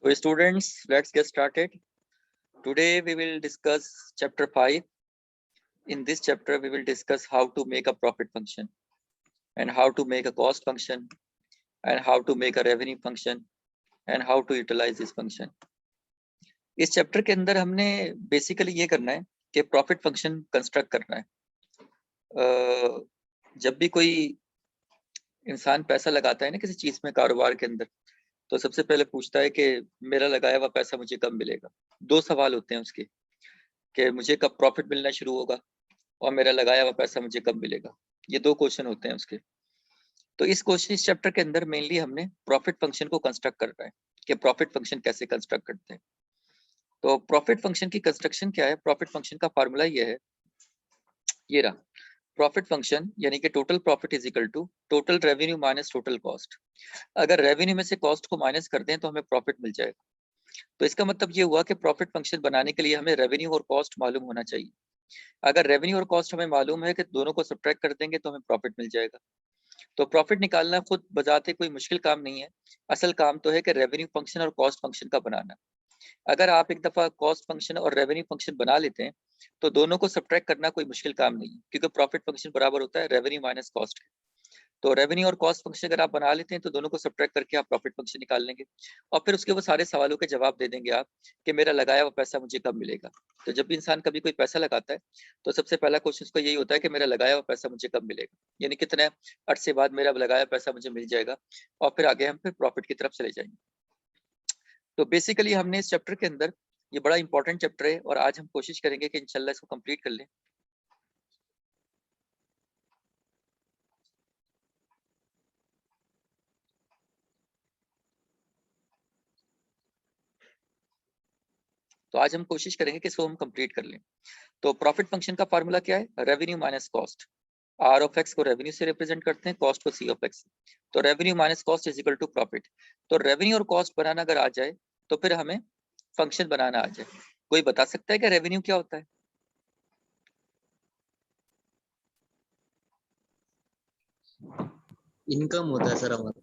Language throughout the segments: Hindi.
So students, let's get started. Today we will discuss chapter 5. In this chapter we will discuss how to make a profit function and how to make a cost function and how to make a revenue function and how to utilize this function. इस चैप्टर के अंदर हमने बेसिकली ये करना है कि प्रॉफिट फंक्शन कंस्ट्रक्ट करना है। जब भी कोई इंसान पैसा लगाता है ना किसी चीज में कारोबार के अंदर, तो सबसे पहले पूछता है कि मेरा लगाया हुआ पैसा मुझे कब मिलेगा। दो सवाल होते हैं उसके कि मुझे कब प्रॉफिट मिलना शुरू होगा और मेरा लगाया हुआ पैसा मुझे कब मिलेगा। ये दो क्वेश्चन होते हैं उसके। तो इस चैप्टर के अंदर मेनली हमने प्रॉफिट फंक्शन को कंस्ट्रक्ट करना है कि प्रॉफिट फंक्शन कैसे कंस्ट्रक्ट करते हैं। तो प्रॉफिट फंक्शन की कंस्ट्रक्शन क्या है? प्रॉफिट फंक्शन का फार्मूला ये है, ये रहा। प्रॉफिट फंक्शन यानी कि total profit is equal to total revenue minus total cost. अगर रेवेन्यू में से कॉस्ट को माइनस कर दें तो हमें प्रॉफिट मिल जाएगा। तो इसका मतलब ये हुआ कि प्रॉफिट फंक्शन बनाने के लिए हमें रेवेन्यू और कॉस्ट मालूम होना चाहिए। अगर रेवेन्यू और कॉस्ट हमें मालूम है कि दोनों को सब्ट्रैक्ट कर देंगे तो हमें प्रॉफिट मिल जाएगा। तो प्रॉफिट निकालना खुद बजाते कोई मुश्किल काम नहीं है। असल काम तो है कि रेवेन्यू फंक्शन और कॉस्ट फंक्शन का बनाना। अगर आप एक दफा कॉस्ट फंक्शन और रेवेन्यू फंक्शन बना लेते हैं तो दोनों को सब्ट्रैक्ट करना कोई मुश्किल काम नहीं है, क्योंकि प्रॉफिट फंक्शन बराबर होता है रेवेन्यू माइनस कॉस्ट। तो रेवेन्यू और कॉस्ट फंक्शन अगर आप बना लेते हैं तो दोनों को सब्ट्रैक्ट करके आप प्रॉफिट फंक्शन निकाल लेंगे और फिर उसके वो सारे सवालों के जवाब दे देंगे आप कि मेरा लगाया हुआ पैसा मुझे कब मिलेगा। तो जब भी इंसान कभी कोई पैसा लगाता है तो सबसे पहला क्वेश्चन उसको यही होता है कि मेरा लगाया हुआ पैसा मुझे कब मिलेगा, यानी कितने अर्से बाद मेरा लगाया पैसा मुझे मिल जाएगा और फिर आगे हम फिर प्रॉफिट की तरफ चले जाएंगे। तो बेसिकली हमने इस चैप्टर के अंदर, ये बड़ा इंपॉर्टेंट चैप्टर है और आज हम कोशिश करेंगे कि इंशाल्लाह इसको कंप्लीट कर लें। तो आज हम कोशिश करेंगे कि इसको हम कंप्लीट कर लें। तो प्रॉफिट फंक्शन का फार्मूला क्या है? Revenue minus cost. R of x को रेवेन्यू से रिप्रेजेंट करते हैं, कॉस्ट को सी ऑफ एक्स। तो revenue minus cost is equal to profit. तो रेवेन्यू और कॉस्ट बनाना अगर आ जाए तो फिर हमें फंक्शन बनाना आ जाए। कोई बता सकता है कि रेवेन्यू क्या होता है? इनकम होता है सर हमारा।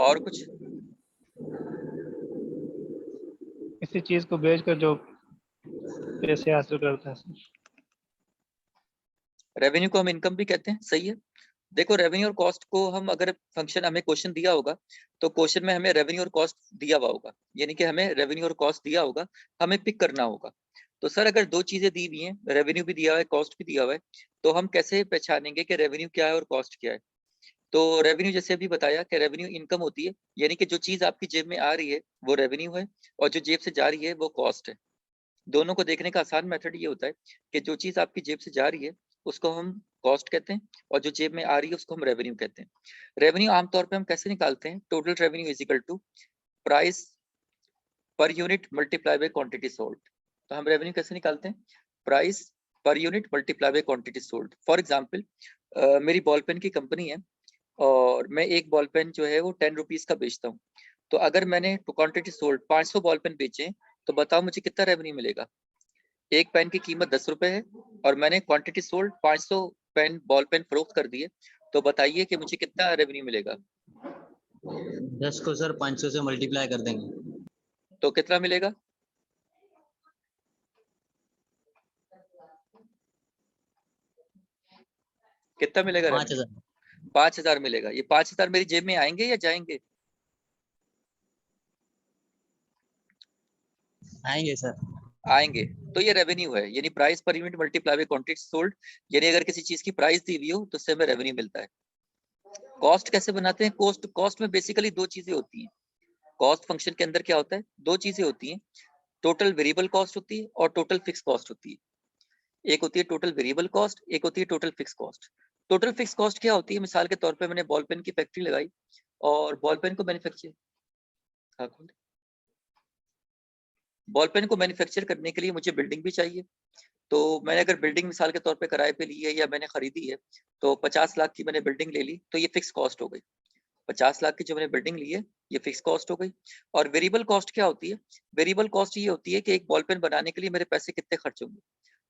और कुछ? किसी चीज को बेचकर जो पैसे हासिल करता है सर। रेवेन्यू को हम इनकम भी कहते हैं, सही है। देखो रेवेन्यू और कॉस्ट को हम, अगर फंक्शन हमें क्वेश्चन दिया होगा तो क्वेश्चन में हमें रेवेन्यू और कॉस्ट दिया हुआ होगा, यानी कि हमें रेवेन्यू और कॉस्ट दिया होगा, हमें पिक करना होगा। तो सर अगर दो चीजें दी हुई हैं, रेवेन्यू भी दिया हुआ है कॉस्ट भी दिया हुआ है, तो हम कैसे पहचानेंगे कि रेवेन्यू क्या है और कॉस्ट क्या है? तो रेवेन्यू जैसे अभी बताया कि रेवेन्यू इनकम होती है, यानी कि जो चीज आपकी जेब में आ रही है वो रेवेन्यू है और जो जेब से जा रही है वो कॉस्ट है। दोनों को देखने का आसान मेथड ये होता है कि जो चीज आपकी जेब से जा रही है उसको हम कॉस्ट कहते हैं और जो जेब में आ रही है उसको हम रेवेन्यू कहते हैं। रेवेन्यू आमतौर पे हम कैसे निकालते हैं? Total revenue is equal to price per unit multiply by quantity sold. तो हम रेवेन्यू कैसे निकालते हैं? Price per unit multiply by quantity sold. For example मेरी बॉल पेन की कंपनी है और मैं एक बॉल पेन जो है वो 10 रुपीज का बेचता हूँ। तो अगर मैंने क्वांटिटी सोल्ड 500 बॉल पेन बेचे तो बताओ मुझे कितना रेवेन्यू मिलेगा? एक पेन की कीमत 10 रुपए है और मैंने quantity sold 500 pen ball pen फरोख्त कर दिए, तो बताइए कि मुझे कितना रेवेन्यू मिलेगा? 10 को सर 500 से मल्टीप्लाई कर देंगे तो कितना मिलेगा? कितना मिलेगा? 5000। 5,000 मिलेगा। ये 5,000 मेरी जेब में आएंगे या जाएंगे? आएंगे सर। आएंगे। तो ये रेवेन्यू है, यानी price per unit multiply by quantity sold, यानी अगर किसी चीज की प्राइस दी हुई हो तो उससे हमें रेवेन्यू मिलता है। कॉस्ट कैसे बनाते हैं? कॉस्ट में बेसिकली दो चीजें होती हैं। कॉस्ट फंक्शन के अंदर क्या होता है? दो चीजें होती हैं, टोटल वेरिएबल कॉस्ट होती है और टोटल फिक्स कॉस्ट होती है। एक होती है टोटल वेरिएबल कॉस्ट, एक होती है total fix cost. Total fix cost क्या होती है? मिसाल के तौर पे मैंने बॉल पेन की फैक्ट्री लगाई और बॉल पेन को मैन्युफैक्चर करने के लिए मुझे बिल्डिंग भी चाहिए। तो मैंने अगर बिल्डिंग मिसाल के तौर पे किराए पे ली है या मैंने खरीदी है तो 50 लाख की मैंने बिल्डिंग ले ली, तो ये फिक्स कॉस्ट हो गई। 50 लाख की जो मैंने बिल्डिंग ली है ये फिक्स कॉस्ट हो गई। और वेरिएबल कॉस्ट क्या होती है? वेरिएबल कॉस्ट ये होती है कि एक बॉल पेन बनाने के लिए मेरे पैसे कितने खर्च होंगे।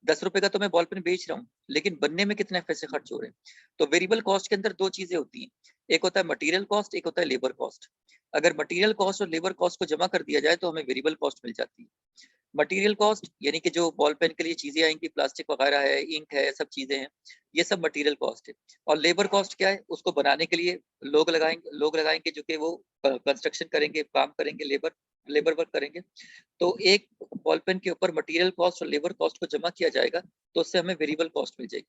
10 रुपए का तो मैं बॉल पेन बेच रहा हूँ, लेकिन बनने में कितने पैसे खर्च हो रहे हैं। तो वेरिएबल कॉस्ट के अंदर दो चीजें होती हैं, एक होता है मटेरियल कॉस्ट, एक होता है लेबर कॉस्ट। अगर मटेरियल कॉस्ट और लेबर कॉस्ट को जमा कर दिया जाए तो हमें वेरिएबल कॉस्ट मिल जाती है। मटेरियल कॉस्ट यानी कि जो बॉल पेन के लिए चीजें आएंगी, प्लास्टिक वगैरह है, इंक है, सब चीजें हैं, ये सब मटेरियल कॉस्ट है। और लेबर कॉस्ट क्या है? उसको बनाने के लिए लोग लगाएंगे जो कि वो कंस्ट्रक्शन करेंगे, काम करेंगे, लेबर वर्क करेंगे। तो एक बॉल पेन के ऊपर मटेरियल कॉस्ट और लेबर कॉस्ट को जमा किया जाएगा तो उससे हमें वेरिएबल कॉस्ट मिल जाएगी।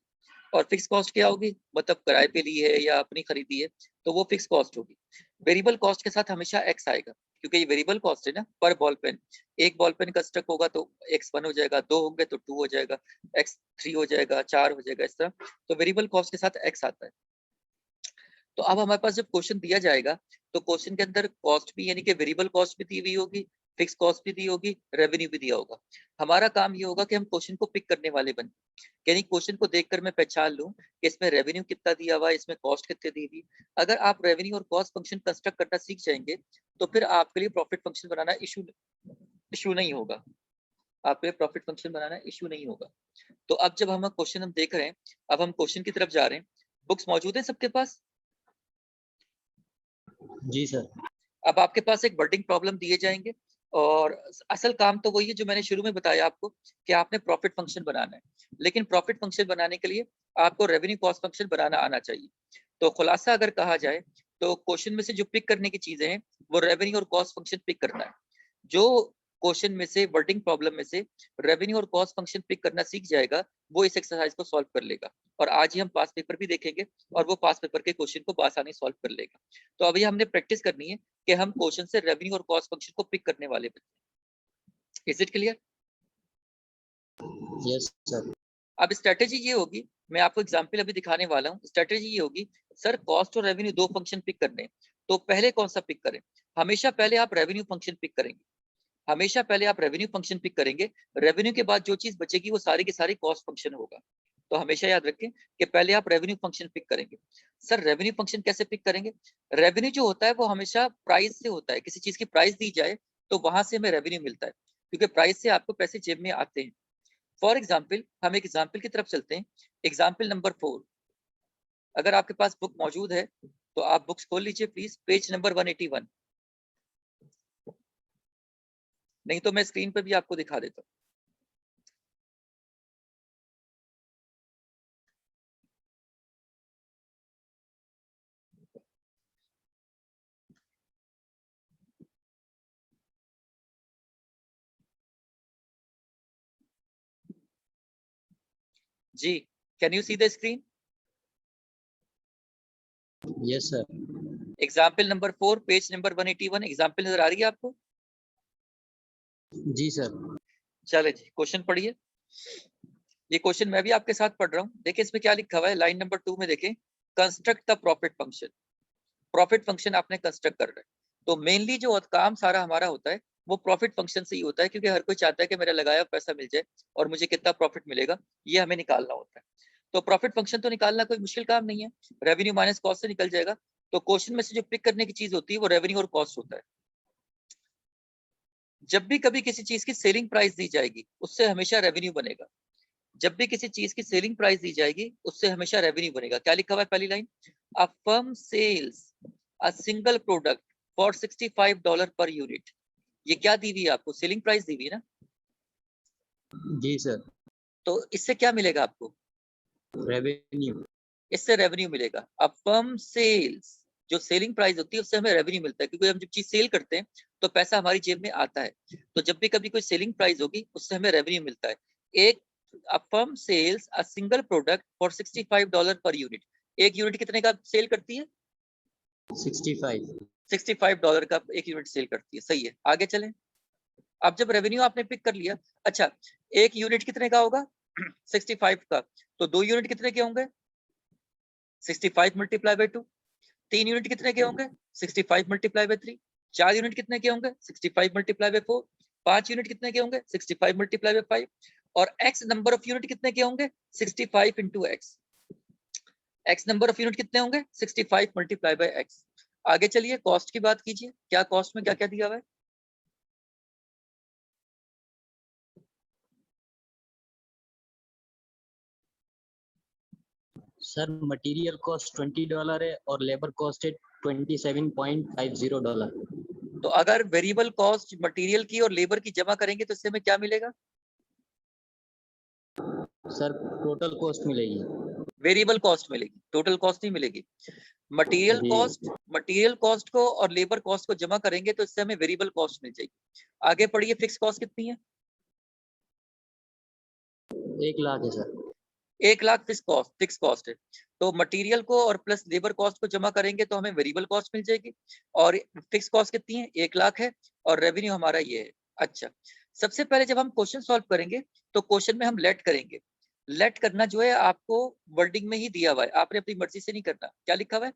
और फिक्स कॉस्ट क्या होगी? मतलब किराए पे ली है या अपनी खरीदी है तो वो फिक्स कॉस्ट होगी। वेरिएबल कॉस्ट के साथ हमेशा एक्स आएगा, क्योंकि ये वेरिएबल कॉस्ट है ना, पर बॉल पेन। एक बॉल पेन कंस्ट्रक्ट होगा तो x1 हो जाएगा, 2 होंगे तो 2 हो जाएगा, x3 हो जाएगा, 4 हो जाएगा, इस तरह। तो वेरिएबल कॉस्ट के साथ x आता है। तो अब हमारे पास जब क्वेश्चन दिया जाएगा तो क्वेश्चन के अंदर कॉस्ट भी यानी कि वेरिएबल कॉस्ट भी दी हुई होगी, फिक्स कॉस्ट भी दी होगी, रेवेन्यू भी दिया होगा। हमारा काम ये होगा कि हम क्वेश्चन को पिक करने वाले बने, यानी क्वेश्चन को देखकर मैं पहचान लूं कि इसमें रेवेन्यू कितना दिया हुआ है, इसमें कॉस्ट कितनी दी हुई। अगर आप रेवेन्यू और कॉस्ट फंक्शन कंस्ट्रक्ट करना सीख जाएंगे तो फिर आपके लिए प्रॉफिट फंक्शन बनाना इशू नहीं होगा। आपके लिए प्रॉफिट फंक्शन बनाना इशू नहीं होगा। तो अब जब हम क्वेश्चन देख रहे हैं, अब हम क्वेश्चन की तरफ जा रहे हैं। बुक्स मौजूद है सबके पास? जी सर। अब आपके पास एक वर्डिंग प्रॉब्लम दिए जाएंगे और असल काम तो वही है जो मैंने शुरू में बताया आपको कि आपने प्रॉफिट फंक्शन बनाना है। लेकिन प्रॉफिट फंक्शन बनाने के लिए आपको रेवेन्यू कॉस्ट फंक्शन बनाना आना चाहिए। तो खुलासा अगर कहा जाए तो क्वेश्चन में से जो पिक करने की चीजें हैं वो रेवेन्यू और कॉस्ट फंक्शन पिक करना है। जो क्वेश्चन में से, वर्डिंग प्रॉब्लम में से रेवेन्यू और कॉस्ट फंक्शन पिक करना सीख जाएगा वो इस एक्सरसाइज को सॉल्व कर लेगा। और आज ही हम पास पेपर भी देखेंगे और वो पास पेपर के क्वेश्चन को आसानी सॉल्व कर लेगा। तो अभी हमने प्रैक्टिस करनी है कि हम क्वेश्चन से रेवेन्यू और कॉस्ट फंक्शन को पिक करने वाले बच्चे। Is it clear? Yes sir. अब स्ट्रेटेजी ये होगी, मैं आपको एग्जांपल अभी दिखाने वाला हूँ। स्ट्रेटेजी ये होगी, सर कॉस्ट और रेवेन्यू दो फंक्शन पिक करने हैं, तो पहले कौन सा पिक करें? हमेशा पहले आप रेवेन्यू फंक्शन पिक करेंगे, हमेशा पहले आप रेवेन्यू फंक्शन पिक करेंगे। रेवेन्यू के बाद जो चीज बचेगी वो सारी की सारी कॉस्ट फंक्शन होगा। तो हमेशा याद रखें कि पहले आप रेवेन्यू फंक्शन पिक करेंगे। सर रेवेन्यू फंक्शन कैसे पिक करेंगे? रेवेन्यू जो होता है वो हमेशा प्राइस से होता है। किसी चीज की प्राइस दी जाए तो वहां से हमें रेवेन्यू मिलता है, क्योंकि प्राइस से आपको पैसे जेब में आते हैं। फॉर एग्जाम्पल, हम एक एग्जाम्पल की तरफ चलते हैं। Example number 4। अगर आपके पास बुक मौजूद है तो आप बुक्स खोल लीजिए प्लीज, पेज नंबर 181। नहीं तो मैं स्क्रीन पर भी आपको दिखा देता हूँ। जी, can you see the screen? Yes sir. Example number 4, page number 181। Example नजर आ रही है आपको? जी सर। चले जी, क्वेश्चन पढ़िए। ये क्वेश्चन मैं भी आपके साथ पढ़ रहा हूँ। देखिए इसमें क्या लिखा हुआ है, लाइन नंबर 2 में देखें, construct the profit function. Profit function आपने कंस्ट्रक्ट कर रहे हैं। तो मेनली जो काम सारा हमारा होता है वो प्रॉफिट फंक्शन से ही होता है, क्योंकि हर कोई चाहता है कि मेरा लगाया पैसा मिल जाए और मुझे कितना प्रॉफिट मिलेगा ये हमें निकालना होता है। तो प्रॉफिट फंक्शन तो निकालना कोई मुश्किल काम नहीं है, रेवेन्यू माइनस कॉस्ट से निकल जाएगा। तो क्वेश्चन में से जो पिक करने की चीज होती है वो रेवेन्यू और कॉस्ट होता है। जब भी कभी किसी चीज की सेलिंग प्राइस दी जाएगी उससे हमेशा रेवेन्यू बनेगा। जब भी किसी चीज की सेलिंग प्राइस दी जाएगी उससे हमेशा रेवेन्यू बनेगा। क्या लिखा हुआ है पहली line? A firm sells a single product for $65 per unit. ये क्या दी हुई है आपको? सेलिंग प्राइस दी हुई है ना। जी सर। तो इससे क्या मिलेगा आपको? रेवेन्यू। इससे रेवेन्यू मिलेगा। अब फर्म सेल्स, जो सेलिंग प्राइस होती है उससे हमें रेवेन्यू मिलता है, क्योंकि हम जब चीज सेल करते हैं तो पैसा हमारी जेब में आता है। तो जब भी कभी कोई सेलिंग प्राइस होगी उससे हमें रेवेन्यू मिलता है। एक firm sells a single product for $65 per unit. एक यूनिट कितने का सेल करती है? 65। $65 का एक यूनिट सेल करती है। सही है, आगे चलें। अब जब रेवेन्यू आपने पिक कर लिया, अच्छा एक यूनिट कितने का होगा? 65 का। तो दो यूनिट कितने के होंगे? 65 मल्टीप्लाई बाई 2। तीन यूनिट कितने के होंगे? 65 मल्टीप्लाई बाई 3। चार यूनिट कितने के होंगे? 65 मल्टीप्लाई बाई 4। पांच यूनिट कितने के होंगे? 65 मल्टीप्लाई बाई 5। और x नंबर ऑफ यूनिट कितने के होंगे? 65 into x. x number of unit कितने होंगे? 65 मल्टीप्लाई बाई x। आगे चलिए कॉस्ट की बात कीजिए। क्या कॉस्ट में क्या क्या दिया हुआ है? सर मटेरियल कॉस्ट $20 है और लेबर कॉस्ट है $27.50। तो अगर वेरिएबल कॉस्ट मटेरियल की और लेबर की जमा करेंगे तो इससे हमें क्या मिलेगा? सर टोटल कॉस्ट मिलेगी। वेरिएबल कॉस्ट मिलेगी, टोटल कॉस्ट नहीं मिलेगी। मटेरियल कॉस्ट को और लेबर कॉस्ट को जमा करेंगे तो इससे हमें वेरिएबल कॉस्ट मिल जाएगी। आगे पढ़िए, फिक्स कॉस्ट कितनी है? 1 लाख है सर। 1 लाख फिक्स कॉस्ट है। तो मटेरियल को और प्लस लेबर कॉस्ट को जमा करेंगे तो हमें वेरिएबल कॉस्ट मिल जाएगी। और फिक्स कॉस्ट कितनी है? 1 लाख है। और रेवेन्यू हमारा ये है। अच्छा, सबसे पहले जब हम क्वेश्चन सॉल्व करेंगे तो क्वेश्चन में हम लेट करेंगे। लेट करना जो है आपको वर्डिंग में ही दिया हुआ है, आपने अपनी मर्जी से नहीं करना। क्या लिखा हुआ है?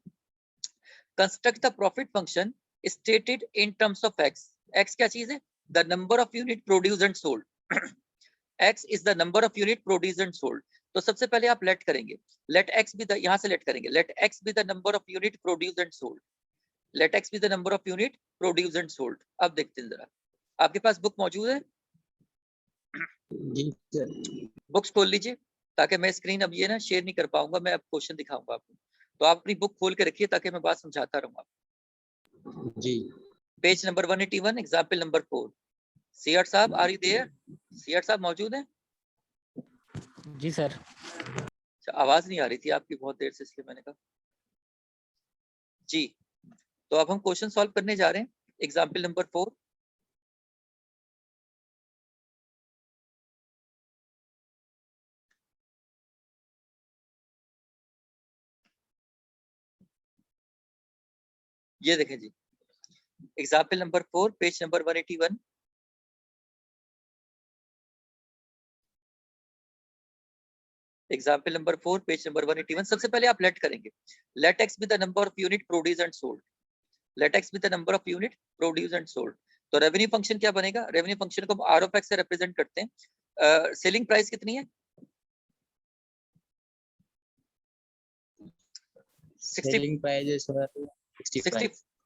Construct the profit function stated in terms of x. X क्या चीज है? The number of unit produced and sold. x is the number of unit produced and sold। तो सबसे पहले आप लेट करेंगे, लेट x भी यहाँ से लेट करेंगे, let x be the number of unit produced and sold। Let x be the number of unit produced and sold। अब देखते हैं जरा, आपके पास बुक मौजूद है? जी सर। बुक्स खोल लीजिए, ताकि मैं स्क्रीन अब ये ना शेयर नहीं कर पाऊंगा, मैं अब क्वेश्चन दिखाऊंगा आपको। तो आप अपनी बुक खोल के रखिए ताकि मैं बात समझाता रहूंगा। जी। Page number 181, example number 4। CR साहब, आर यू देयर? सीआर साहब मौजूद है? जी सर। आवाज नहीं आ रही थी आपकी बहुत देर से, इसलिए मैंने कहा जी। तो अब हम क्वेश्चन सॉल्व करने जा रहे हैं, एग्जाम्पल नंबर 4। ये देखें जी, example number 4, page number 181। Example number 4, page number 181। सबसे पहले आप लेट करेंगे, let x be the number of unit produce and sold. Let x be the number of unit produce and sold. तो रेवेन्यू फंक्शन क्या बनेगा? रेवेन्यू फंक्शन को हम आर ऑफ एक्स से रिप्रेजेंट करते हैं। सेलिंग प्राइस कितनी है? सेलिंग प्राइस है सर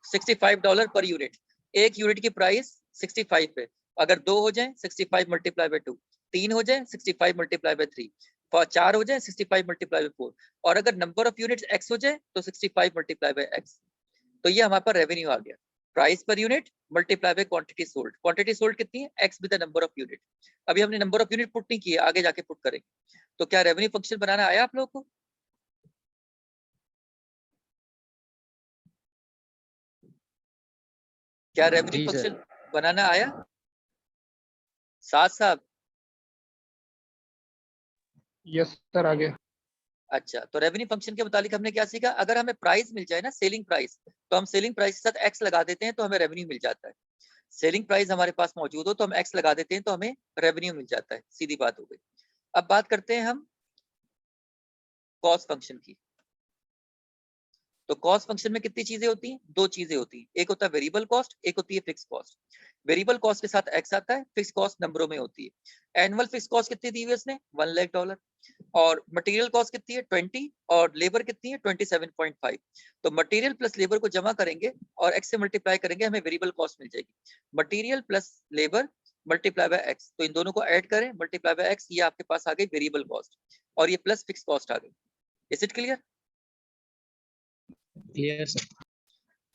$65 पर यूनिट। एक यूनिट की प्राइस 65 है। अगर 2 हो जाए 65 मल्टीप्लाई बाय 2, 3 हो जाए 65 मल्टीप्लाई बाय 3, 4 हो जाए 65 मल्टीप्लाई बाय 4, और अगर नंबर ऑफ यूनिट्स x हो जाए तो 65 मल्टीप्लाई बाय x। तो ये हमारे पास रेवेन्यू आ गया, price per unit multiply by quantity sold. Quantity sold कितनी है? x with the number of unit. अभी हमने नंबर ऑफ यूनिट पुट नहीं किए, आगे जाके पुट करेंगे। तो क्या रेवेन्यू फंक्शन बनाना आया आप लोगों को? क्या रेवेन्यू जी फंक्शन सर। बनाना आया? साथ साहब, यस सर, आगे। अच्छा, तो रेवेन्यू फंक्शन के मुताबिक हमने क्या सीखा? अगर हमें प्राइस मिल जाए ना, सेलिंग प्राइस, तो हम सेलिंग प्राइस के साथ एक्स लगा देते हैं तो हमें रेवेन्यू मिल जाता है। सेलिंग प्राइस हमारे पास मौजूद हो तो हम एक्स लगा देते हैं तो हमें रेवेन्यू मिल जाता है, सीधी बात हो गई। अब बात करते हैं हम कॉस्ट फंक्शन की। तो कॉस्ट फंक्शन में कितनी चीजें होती हैं? 2 चीजें होती हैं, एक होता है वेरिएबल कॉस्ट, एक होती है फिक्स कॉस्ट। वेरिएबल कॉस्ट के साथ एक्स आता है, फिक्स कॉस्ट नंबरों में होती है। एनुअल फिक्स कॉस्ट कितनी दी हुई है इसने? $1 लाख। और मटेरियल कॉस्ट कितनी है? 20, और लेबर कितनी है? 27.5। तो मटेरियल प्लस लेबर को जमा करेंगे और एक्स से मल्टीप्लाई करेंगे, हमें वेरिएबल कॉस्ट मिल जाएगी। Material plus labour multiply by x, तो इन दोनों को ऐड करें, मल्टीप्लाई बाय एक्स, ये आपके पास आ गई वेरिएबल कॉस्ट, और ये प्लस फिक्स कॉस्ट आ गई। Is it clear? Clear sir.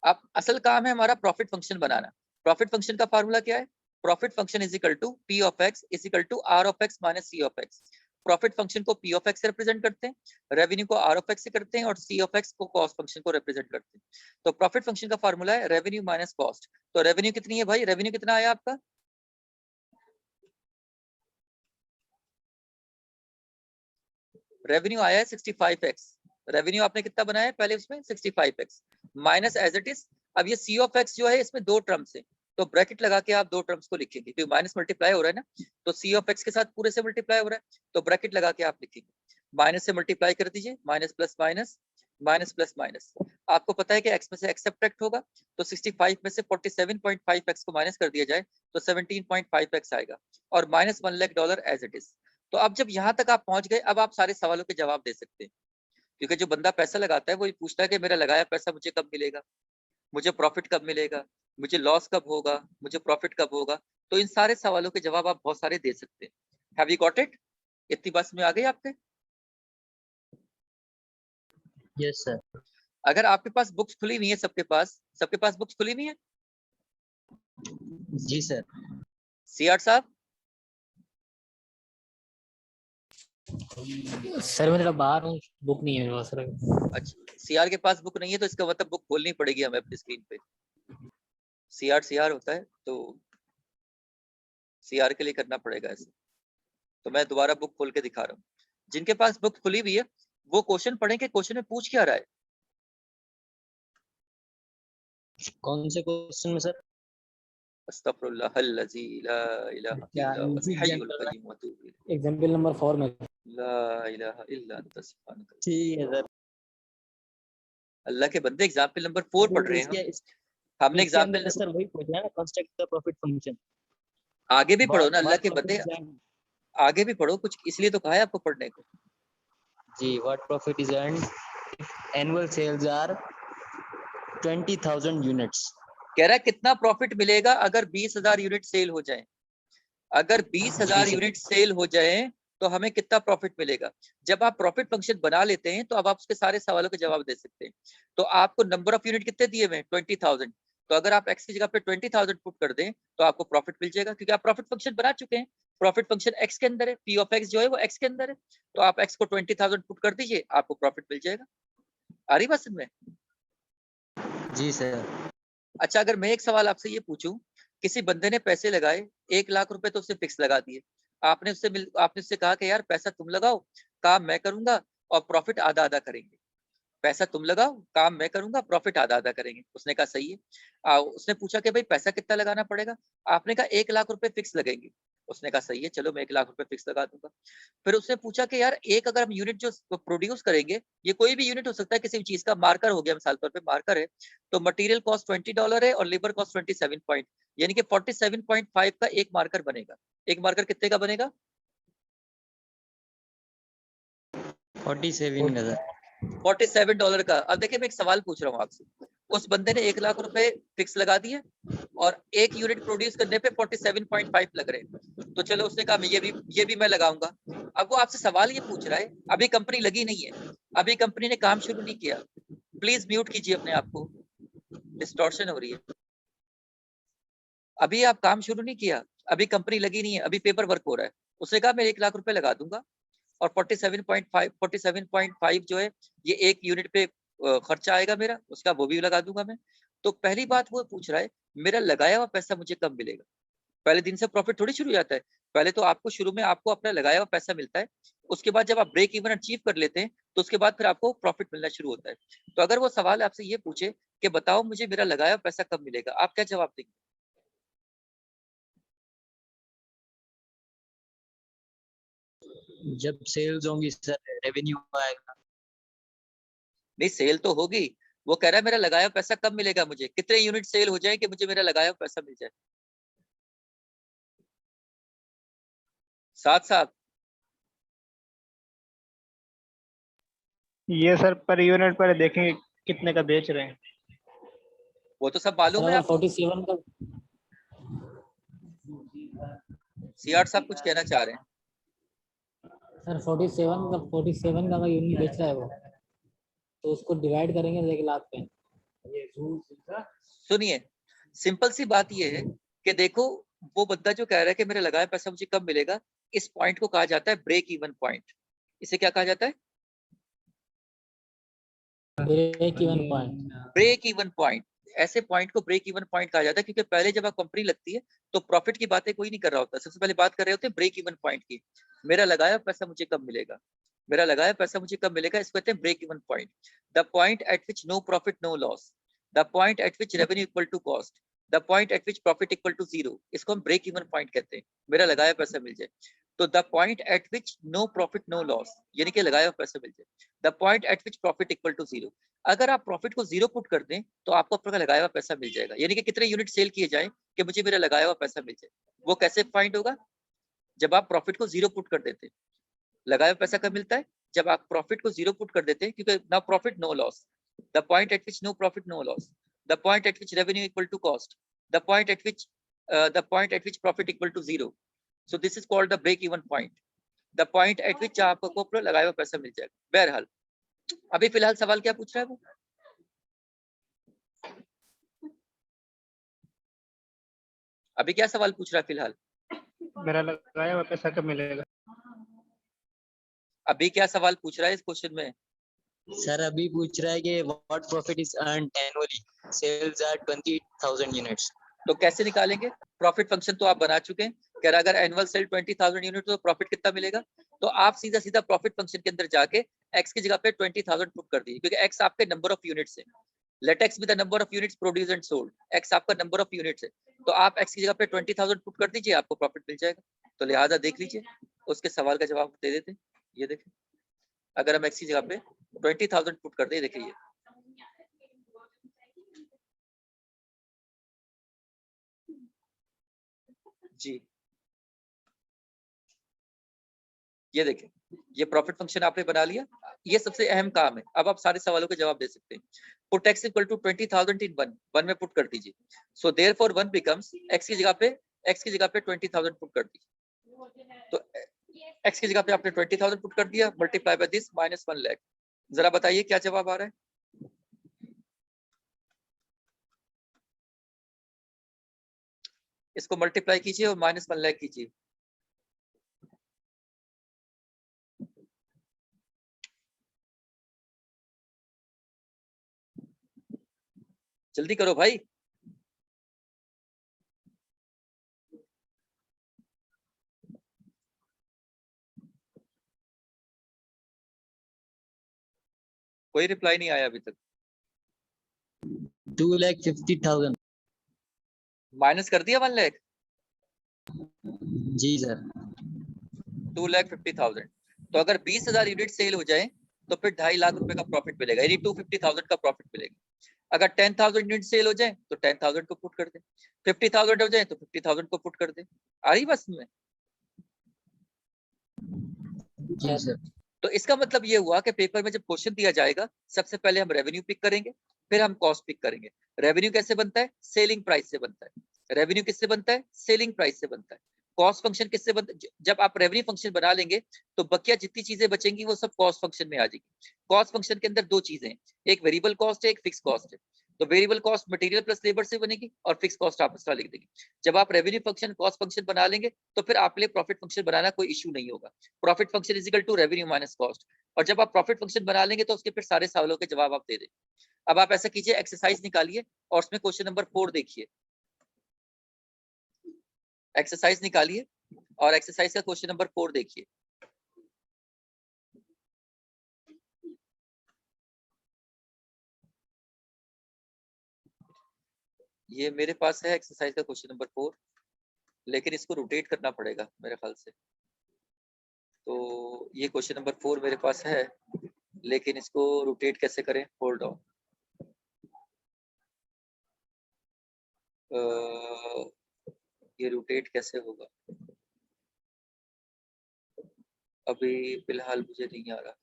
अब असल काम है हमारा प्रॉफिट फंक्शन बनाना। प्रॉफिट फंक्शन का फार्मूला क्या है? Profit function is equal to P of x is equal to R of x minus C of x. Profit function को पी ऑफ एक्स से रिप्रेजेंट करते हैं, रेवेन्यू को आर ऑफ एक्स से करते हैं, और सी ऑफ एक्स को कॉस्ट फंक्शन को रिप्रेजेंट करते हैं। तो प्रॉफिट फंक्शन का फार्मूला है रेवेन्यू माइनस कॉस्ट। तो रेवेन्यू कितनी है भाई? रेवेन्यू कितना आया आपका? रेवेन्यू आया है 65x। रेवेन्यू आपने कितना बनाया है पहले उसमें? 65x minus as it is. अब ये सी ऑफ एक्स जो है इसमें 2 टर्म्स है, तो ब्रैकेट लगा के आप 2 टर्म्स को लिखेंगे, क्योंकि माइनस मल्टीप्लाई हो रहा है ना, तो सी ऑफ एक्स के साथ पूरे से मल्टीप्लाई हो रहा है, तो ब्रैकेट लगा के आप लिखेंगे। माइनस से मल्टीप्लाई कर दीजिए, minus plus minus, minus plus minus. आपको पता है कि x में से x सब्ट्रैक्ट होगा, तो 65 में से 47.5x को माइनस कर दिया जाए तो 17.5x आएगा, और minus $1 lakh as it is. तो अब जब यहाँ तक आप पहुंच गए, अब आप सारे सवालों के जवाब दे सकते हैं, क्योंकि जो बंदा पैसा लगाता है वो ये पूछता है कि मेरा लगाया पैसा मुझे कब मिलेगा, मुझे प्रॉफिट कब मिलेगा, मुझे लॉस कब होगा, मुझे प्रॉफिट कब होगा। तो इन सारे सवालों के जवाब आप बहुत सारे दे सकते हैं। Have you got it? इतनी बात में आ गई आपके? Yes sir. अगर आपके पास बुक्स खुली हुई है, सबके पास बुक्स खुली हुई है? जी सर। सीआर साहब, सर मैं थोड़ा बाहर हूँ, बुक नहीं है मेरे पास सर। अच्छा, सीआर के पास बुक नहीं है तो इसका मतलब बुक खोलनी पड़ेगी हमें अपनी स्क्रीन पे। सीआर होता है तो सीआर के लिए करना पड़ेगा ऐसे। तो मैं दोबारा बुक खोल के दिखा रहा हूँ। जिनके पास बुक खुली हुई है वो क्वेश्चन पढ़ें कि क्वेश्चन में पूछ क्या रहा है। कौन से क्वेश्चन में सर? अस्तगफिरुल्लाहल्लज़ी ला इलाहा क्या इल्ला हुवल इजी हय्युल क़य्यूम व अतूबु इलैह। एग्जाम्पल नंबर 4 में। ला इलाहा इल्ला अंता सुब्हानक। ठीक है सर। अल्लाह के बंदे एग्जाम्पल नंबर 4 पढ़ रहे हैं हम। हमने इसके एग्जाम्पल अंदर सर वही पूछा है ना, कंस्ट्रक्ट द प्रॉफिट फंक्शन। आगे भी पढ़ो ना अल्लाह के प्रॉफिट बंदे, इज अर्न। आगे भी पढ़ो कुछ, इसलिए तो कहा है आपको पढ़ने को। जी, what profit is earn annual sales are 20,000 units. कह रहा है कितना प्रॉफिट मिलेगा अगर 20,000 यूनिट सेल हो जाए। अगर 20,000 जी सर। यूनिट सेल हो जाए तो हमें कितना प्रॉफिट मिलेगा। जब आप प्रॉफिट फंक्शन बना लेते हैं तो अब आप उसके सारे सवालों के जवाब दे सकते हैं। तो आपको नंबर ऑफ यूनिट कितने दिए हुए हैं? 20,000। तो अगर आप एक्स की जगह पे 20,000 पुट कर दें तो आपको प्रॉफिट मिल जाएगा, क्योंकि आप प्रॉफिट फंक्शन बना चुके हैं। प्रॉफिट फंक्शन एक्स के अंदर है, पी ऑफ एक्स जो है वो एक्स के अंदर है। तो आप एक्स को 20,000 पुट कर दीजिए, आपको प्रॉफिट मिल जाएगा। आ रही बात समझ में? जी सर। अच्छा, अगर मैं एक सवाल आपसे ये पूछूं, किसी बंदे ने पैसे लगाए 1 लाख रुपए, तो उसने फिक्स लगा दिए। आपने उससे कहा कि यार पैसा तुम लगाओ, काम मैं करूंगा और प्रॉफिट आधा आधा करेंगे। पैसा तुम लगाओ, काम मैं करूंगा, प्रॉफिट आधा आधा करेंगे। उसने कहा सही है। उसने पूछा कि भाई पैसा कितना लगाना पड़ेगा? आपने कहा 1 लाख रुपए फिक्स लगेंगे। उसने कहा सही है, चलो मैं 1 लाख रुपए फिक्स लगा दूंगा। फिर उसने पूछा कि यार एक अगर हम यूनिट जो प्रोड्यूस करेंगे, ये कोई भी यूनिट हो सकता है, किसी भी चीज का मार्कर हो गया, मिसाल तौर पे मार्कर है, तो मटेरियल कॉस्ट $20 है और लेबर कॉस्ट 27 पॉइंट, यानी कि 47.5 का एक मार्कर बनेगा। एक मार्कर कितने का बनेगा? 47 का सर। $47 का। अब देखिए मैं एक सवाल पूछ रहा हूँ आपसे, उस बंदे ने 1 लाख रुपए फिक्स लगा दिए और एक यूनिट प्रोड्यूस करने पे 47.5 लग रहे हैं। तो चलो उसने कहा ये भी मैं लगाऊंगा। अब वो आपसे सवाल ये पूछ रहा है, अभी कंपनी लगी नहीं है, अभी कंपनी ने काम शुरू नहीं किया। प्लीज म्यूट कीजिए अपने आप को, डिस्टॉर्शन हो रही है। अभी आप काम शुरू नहीं किया, अभी कंपनी लगी नहीं है, अभी पेपर वर्क हो रहा है। उसने कहा मैं 1 लाख रुपए लगा दूंगा और 47.5 जो है ये एक यूनिट पे खर्चा आएगा मेरा, उसका वो भी लगा दूंगा मैं। तो पहली बात वो पूछ रहा है, मेरा लगाया हुआ पैसा मुझे कब मिलेगा? पहले दिन से प्रॉफिट थोड़ी शुरू हो जाता है। पहले तो आपको शुरू में आपको अपना लगाया हुआ पैसा मिलता है। उसके बाद जब आप ब्रेक इवन अचीव कर लेते हैं तो उसके बाद फिर आपको प्रॉफिट मिलना शुरू होता है। तो अगर वो सवाल आपसे ये पूछे कि बताओ मुझे मेरा लगाया हुआ पैसा कब मिलेगा, आप क्या जवाब देंगे? जब सेल्स होंगी सर, रेवेन्यू आएगा। नहीं, सेल तो होगी। वो कह रहा है मेरा लगाया हुआ पैसा कब मिलेगा, मुझे कितने यूनिट सेल हो जाए कि मुझे मेरा लगाया हुआ पैसा मिल जाए। साथ साथ ये सर पर यूनिट पर देखेंगे कितने का बेच रहे हैं। वो तो सब मालूम है आपको। 47 का सीआर साहब कुछ कहना चाह रहे हैं। सर 47 का अगर यूनिट बेच रहा है वो, तो उसको डिवाइड करेंगे 1 लाख पे। सुनिए, सिंपल सी बात ये है कि देखो, वो बंदा जो कह रहा है कि मेरा लगाया पैसा मुझे कब मिलेगा, इस पॉइंट को कहा जाता है ब्रेक इवन पॉइंट। इसे क्या कहा जाता है? Break even point. Break even point. ऐसे पॉइंट को ब्रेक इवन पॉइंट कहा जाता है, क्योंकि पहले जब आप कंपनी लगती है तो प्रॉफिट की बातें कोई नहीं कर रहा होता, सबसे पहले बात कर रहे होते हैं ब्रेक इवन पॉइंट की। मेरा लगाया पैसा मुझे कब मिलेगा, मेरा लगाया पैसा मुझे कब मिलेगा, इसको कहते हैं break even point. The point at which no profit no loss, the point at which revenue equal to cost, the point at which profit equal to zero, इसको हम ब्रेक इवन पॉइंट कहते हैं। मेरा लगाया पैसा मिल जाए तो the point at which no profit no loss, यानी कि लगाया पैसा मिल जाए। The point at which profit equal to zero, अगर आप प्रॉफिट को जीरो पुट कर दें तो आपको अपना लगाया हुआ पैसा मिल जाएगा, यानी कि कितने यूनिट सेल किए जाएं कि मुझे मेरा लगाया हुआ पैसा मिल जाए। वो कैसे फाइंड होगा? जब आप प्रॉफिट को जीरो पुट कर देते हैं। लगाया हुआ पैसा कब मिलता है? जब आप प्रॉफिट को जीरो पुट कर देते हैं, क्योंकि no profit no loss, the point at which no profit no loss, the point at which revenue equal to cost, the point at which profit equal to zero. So this is called the break even point, the point at which आपको अपना लगाया हुआ पैसा मिल जाएगा। बहरहाल अभी फिलहाल सवाल क्या पूछ रहा है वो? अभी क्या सवाल पूछ रहा है फिलहाल? मेरा लगाया हुआ पैसा कब मिलेगा? अभी क्या सवाल पूछ रहा है इस क्वेश्चन में? सर अभी पूछ रहा है कि what profit is earned annually, sales are 20,000 units. तो कैसे निकालेंगे? प्रॉफिट फंक्शन तो आप बना चुके हैं, कह रहा अगर एनुअल सेल 20,000 यूनिट तो प्रॉफिट कितना मिलेगा। तो आप सीधा सीधा प्रॉफिट फंक्शन के अंदर जाके एक्स की जगह पे 20,000 पुट कर दीजिए, क्योंकि एक्स आपके नंबर ऑफ यूनिट्स है। Let x be the number of units produce and sold, x आपका नंबर ऑफ यूनिट्स है, तो आप एक्स की जगह पे 20,000 पुट कर दीजिए, आपको प्रॉफिट मिल जाएगा। तो लिहाजा देख लीजिए, उसके सवाल का जवाब दे देते। ये देखिए, अगर हम एक्स की जगह पे 20,000 पुट कर दे, देखिए जी, ये देखें, ये प्रॉफिट फंक्शन आपने बना लिया। ये सबसे अहम काम है। अब आप सारे सवालों के जवाब दे सकते हैं। पुट x इक्वल टू 20,000 इन 1 में पुट कर दीजिए। सो देयरफॉर 1 बिकम्स x की जगह पे 20,000 पुट कर दीजिए। तो x की जगह पे आपने 20,000 पुट कर दिया, multiply by this minus 1 lakh. जरा बताइए क्या जवाब आ रहा है? इसको मल्टीप्लाई कीजिए और माइनस 1 लाख कीजिए। जल्दी करो भाई। कोई रिप्लाई नहीं आया अभी तक। 2,50,000। माइनस कर दिया 1 लाख। जी सर। 2,50,000। तो अगर 20,000 यूनिट सेल हो जाए तो फिर 2.5 लाख रुपए का प्रॉफिट मिलेगा, यानी 250,000 का प्रॉफिट मिलेगा। अगर 10,000 यूनिट सेल हो जाए तो 10,000 को पुट कर दे, 50,000 हो जाए तो 50,000 को पुट कर दे। आ रही बस में? जी सर। तो इसका मतलब ये हुआ कि पेपर में जब क्वेश्चन दिया जाएगा, सबसे पहले हम रेवेन्यू पिक करेंगे, फिर हम कॉस्ट पिक करेंगे। रेवेन्यू कैसे बनता है? सेलिंग प्राइस से बनता है। रेवेन्यू किससे बनता है? सेलिंग प्राइस से बनता है। कॉस्ट फंक्शन किससे बनता है? जब आप रेवेन्यू फंक्शन बना लेंगे तो बकिया जितनी चीजें बचेंगी वो सब कॉस्ट फंक्शन में आ जाएगी। कॉस्ट फंक्शन के अंदर दो चीजें हैं, एक वेरिएबल कॉस्ट है, एक फिक्स कॉस्ट है। तो variable cost material plus labour से बनेगी और फिक्स कॉस्ट आप एक्स्ट्रा लिख देंगे। जब आप रेवेन्यू फंक्शन कॉस्ट फंक्शन बना लेंगे तो फिर आपके लिए प्रॉफिट फंक्शन बनाना कोई इशू नहीं होगा। Profit function is equal to revenue minus cost. और जब आप प्रॉफिट फंक्शन बना लेंगे तो उसके फिर सारे सवालों के जवाब आप दे दें। अब आप ऐसा कीजिए, एक्सरसाइज निकालिए और उसमें क्वेश्चन नंबर 4 देखिए। एक्सरसाइज निकालिए और एक्सरसाइज का क्वेश्चन नंबर 4 देखिए। ये मेरे पास है एक्सरसाइज का क्वेश्चन नंबर 4, लेकिन इसको रोटेट करना पड़ेगा मेरे ख्याल से। तो ये क्वेश्चन नंबर 4 मेरे पास है, लेकिन इसको रोटेट कैसे करें? Hold on. ये रोटेट कैसे होगा अभी फिलहाल मुझे नहीं आ रहा।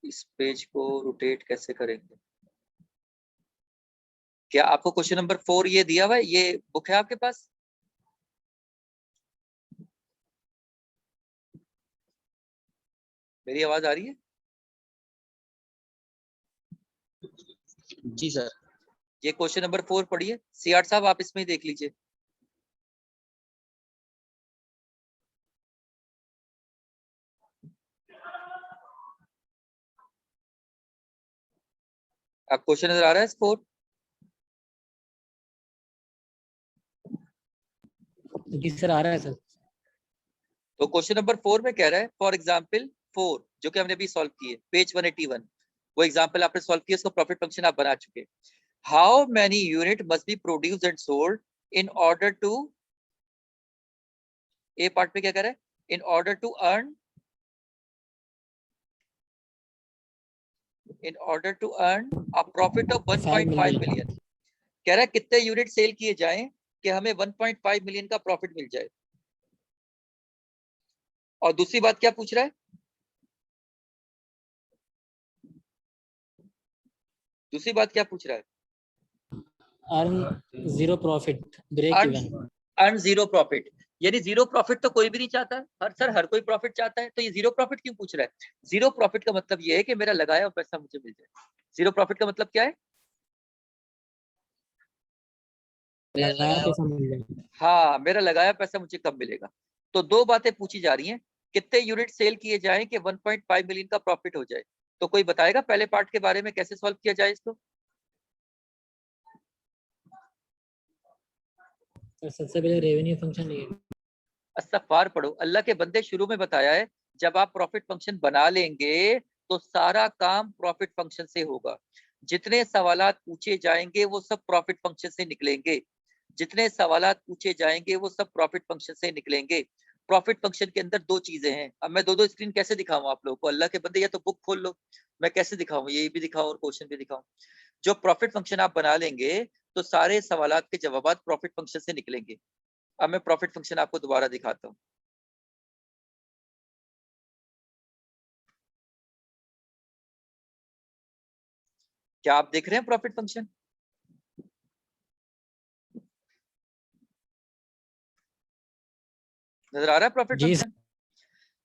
इस पेज को रोटेट कैसे करेंगे? क्या आपको क्वेश्चन नंबर 4 ये दिया हुआ है? ये बुक है आपके पास? मेरी आवाज आ रही है? जी सर। ये क्वेश्चन नंबर 4 पढ़िए। सीआर साहब आप इसमें ही देख लीजिए। आप क्वेश्चन नजर आ रहा है? 4 जी सर, आ रहा है सर। तो क्वेश्चन नंबर 4 में कह रहा है फॉर एग्जाम्पल 4, जो कि हमने अभी सॉल्व किए, पेज 181, वो एग्जाम्पल आपने सॉल्व किया, उसको प्रॉफिट फंक्शन आप बना चुके। How many unit must be produced and sold in order to, a part में क्या कह रहा है? In order to earn, in order to earn a profit of 1.5 million. कह रहा है कितने यूनिट सेल किए जाएं कि हमें 1.5 मिलियन का प्रॉफिट मिल जाए। और दूसरी बात क्या पूछ रहा है? दूसरी बात क्या पूछ रहा है? Earn zero profit, break even. Earn zero profit, यानी जीरो प्रॉफिट तो कोई भी नहीं चाहता। हर कोई प्रॉफिट चाहता है, तो ये जीरो प्रॉफिट क्यों पूछ रहा है? जीरो प्रॉफिट का मतलब ये है कि मेरा लगाया हुआ पैसा मुझे मिल जाए। जीरो प्रॉफिट का मतलब क्या है? लगाया पैसा मिल जाए। हाँ, मेरा लगाया पैसा मुझे कब मिलेगा। तो दो बातें पूछी जा रही हैं, कितने यूनिट सेल किए जाएं कि 1.5 मिलियन का प्रॉफिट हो जाए। तो कोई बताएगा पहले पार्ट के बारे में कैसे सॉल्व किया जाए इसको? तो सबसे पहले रेवेन्यू फंक्शन लिए। अस्तगफार पढ़ो, अल्लाह के बंदे, शुरू में बताया है जब आप प्रॉफिट फंक्शन बना लेंगे तो सारा काम प्रॉफिट फंक्शन से होगा। जितने सवालात पूछे जाएंगे वो सब प्रॉफिट फंक्शन से निकलेंगे। जितने सवालात पूछे जाएंगे वो सब प्रॉफिट फंक्शन से निकलेंगे। प्रॉफिट फंक्शन के अंदर दो चीजें हैं। अब मैं दो स्क्रीन कैसे दिखाऊं आप लोगों को? अल्लाह के बंदे, या तो बुक खोल लो, मैं कैसे दिखाऊं, ये भी दिखाऊं और क्वेश्चन भी दिखाऊं। जो प्रॉफिट फंक्शन आप बना लेंगे तो सारे सवालात के जवाब प्रॉफिट फंक्शन से निकलेंगे। अब मैं प्रॉफिट फंक्शन आपको दोबारा दिखाता हूँ। क्या आप देख रहे हैं प्रॉफिट फंक्शन? नजर आ रहा है प्रॉफिट जी फंक्शन?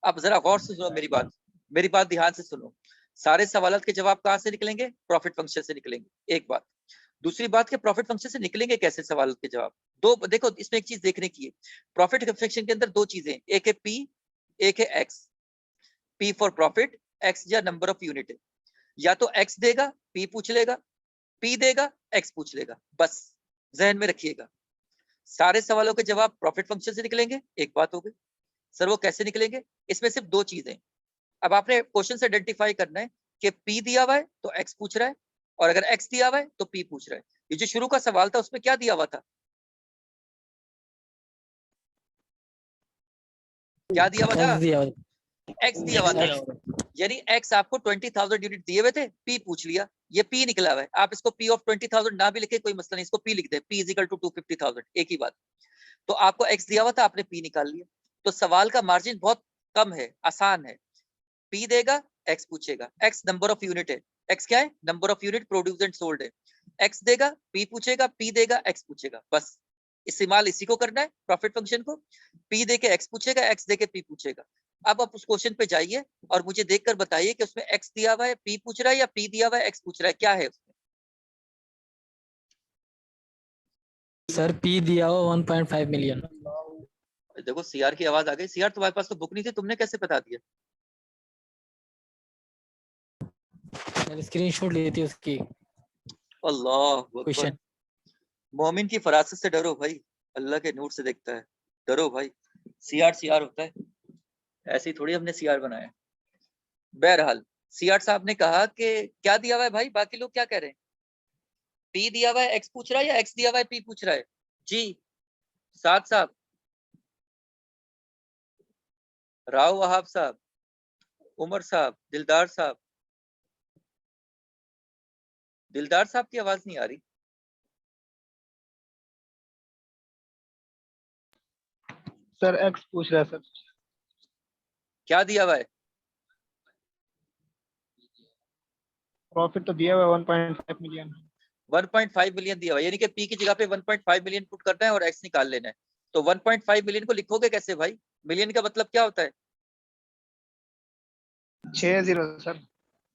अब जरा गौर से सुनो मेरी बात ध्यान से सुनो। सारे सवालों के जवाब कहां से निकलेंगे? प्रॉफिट फंक्शन से निकलेंगे, एक बात। दूसरी बात के प्रॉफिट फंक्शन से निकलेंगे कैसे सवालों के जवाब? दो देखो, इसमें एक चीज देखने की है। प्रॉफिट फंक्शन के अंदर दो चीजें, एक है पी, एक है x. P for profit, x या नंबर ऑफ यूनिट है। या तो एक्स देगा, पी पूछ लेगा, पी देगा, एक्स पूछ लेगा, बस जहन में रखिएगा। सारे सवालों के जवाब प्रॉफिट फंक्शन से निकलेंगे, एक बात हो गई। सर वो कैसे निकलेंगे? इसमें सिर्फ दो चीजें। अब आपने क्वेश्चन से आइडेंटिफाई करना है कि पी दिया हुआ है तो एक्स पूछ रहा है, और अगर एक्स दिया हुआ है तो पी पूछ रहा है। ये जो शुरू का सवाल था उसमें क्या दिया हुआ था? क्या दिया हुआ था? एक्स दिया। एक्स दिया हुआ था। यानी एक्स आपको 20,000 यूनिट दिए हुए थे, पी पूछ लिया, ये पी निकला हुआ है। आप इसको पी ऑफ 20,000 ना भी लिखे कोई मसला नहीं, इसको पी लिख दे, पी इज इक्वल टू 250,000, एक ही बात। तो आपको एक्स दिया हुआ था, आपने पी निकाल लिया। तो सवाल का मार्जिन बहुत कम है, आसान है। पी देगा, एक्स पूछेगा। एक्स नंबर ऑफ यूनिट है, एक्स क्या है? Number of unit produced and sold है। एक्स देगा, पी पूछेगा, पी देगा, एक्स पूछेगा, बस इस्तेमाल इसी को करना है प्रॉफिट फंक्शन को। पी दे के एक्स पूछेगा, एक्स दे के पी पूछेगा। अब आप उस क्वेश्चन पे जाइए और मुझे देखकर बताइए कि उसमें एक्स दिया हुआ है, पी पूछ रहा है, या पी दिया हुआ है, एक्स पूछ रहा है, क्या है उसमें? सर पी दिया हो 1.5 मिलियन। देखो सीआर की आवाज आ गई। सीआर तुम्हारे पास तो बुक नहीं थी, तुमने कैसे बता दिया? सर स्क्रीनशॉट ली थी उसकी अल्लाह अकबर। क्वेश्चन। मोमिन की फरासत से डरो भाई, अल्लाह के नूर से देखता है, डरो भाई। सीआर सीआर होता है, ऐसे ही थोड़ी हमने सीआर बनाया। बहरहाल सीआर साहब ने कहा कि क्या दिया हुआ है भाई, बाकी लोग क्या कह रहे हैं? पी दिया हुआ है, एक्स पूछ रहा है, या एक्स दिया हुआ है, पी पूछ रहा है? जी साद साहब, राव वहाब साहब, उमर साहब, दिलदार साहब की आवाज नहीं आ रही। सर एक्स पूछ रहा है सर। क्या दिया हुआ है? प्रॉफिट तो दिया हुआ है 1.5 मिलियन। 1.5 मिलियन दिया हुआ है, यानी कि पी की जगह पे 1.5 मिलियन पुट करना है और एक्स निकाल लेना है। तो 1.5 मिलियन को लिखोगे कैसे भाई? मिलियन का मतलब क्या होता है? 6 0 सर।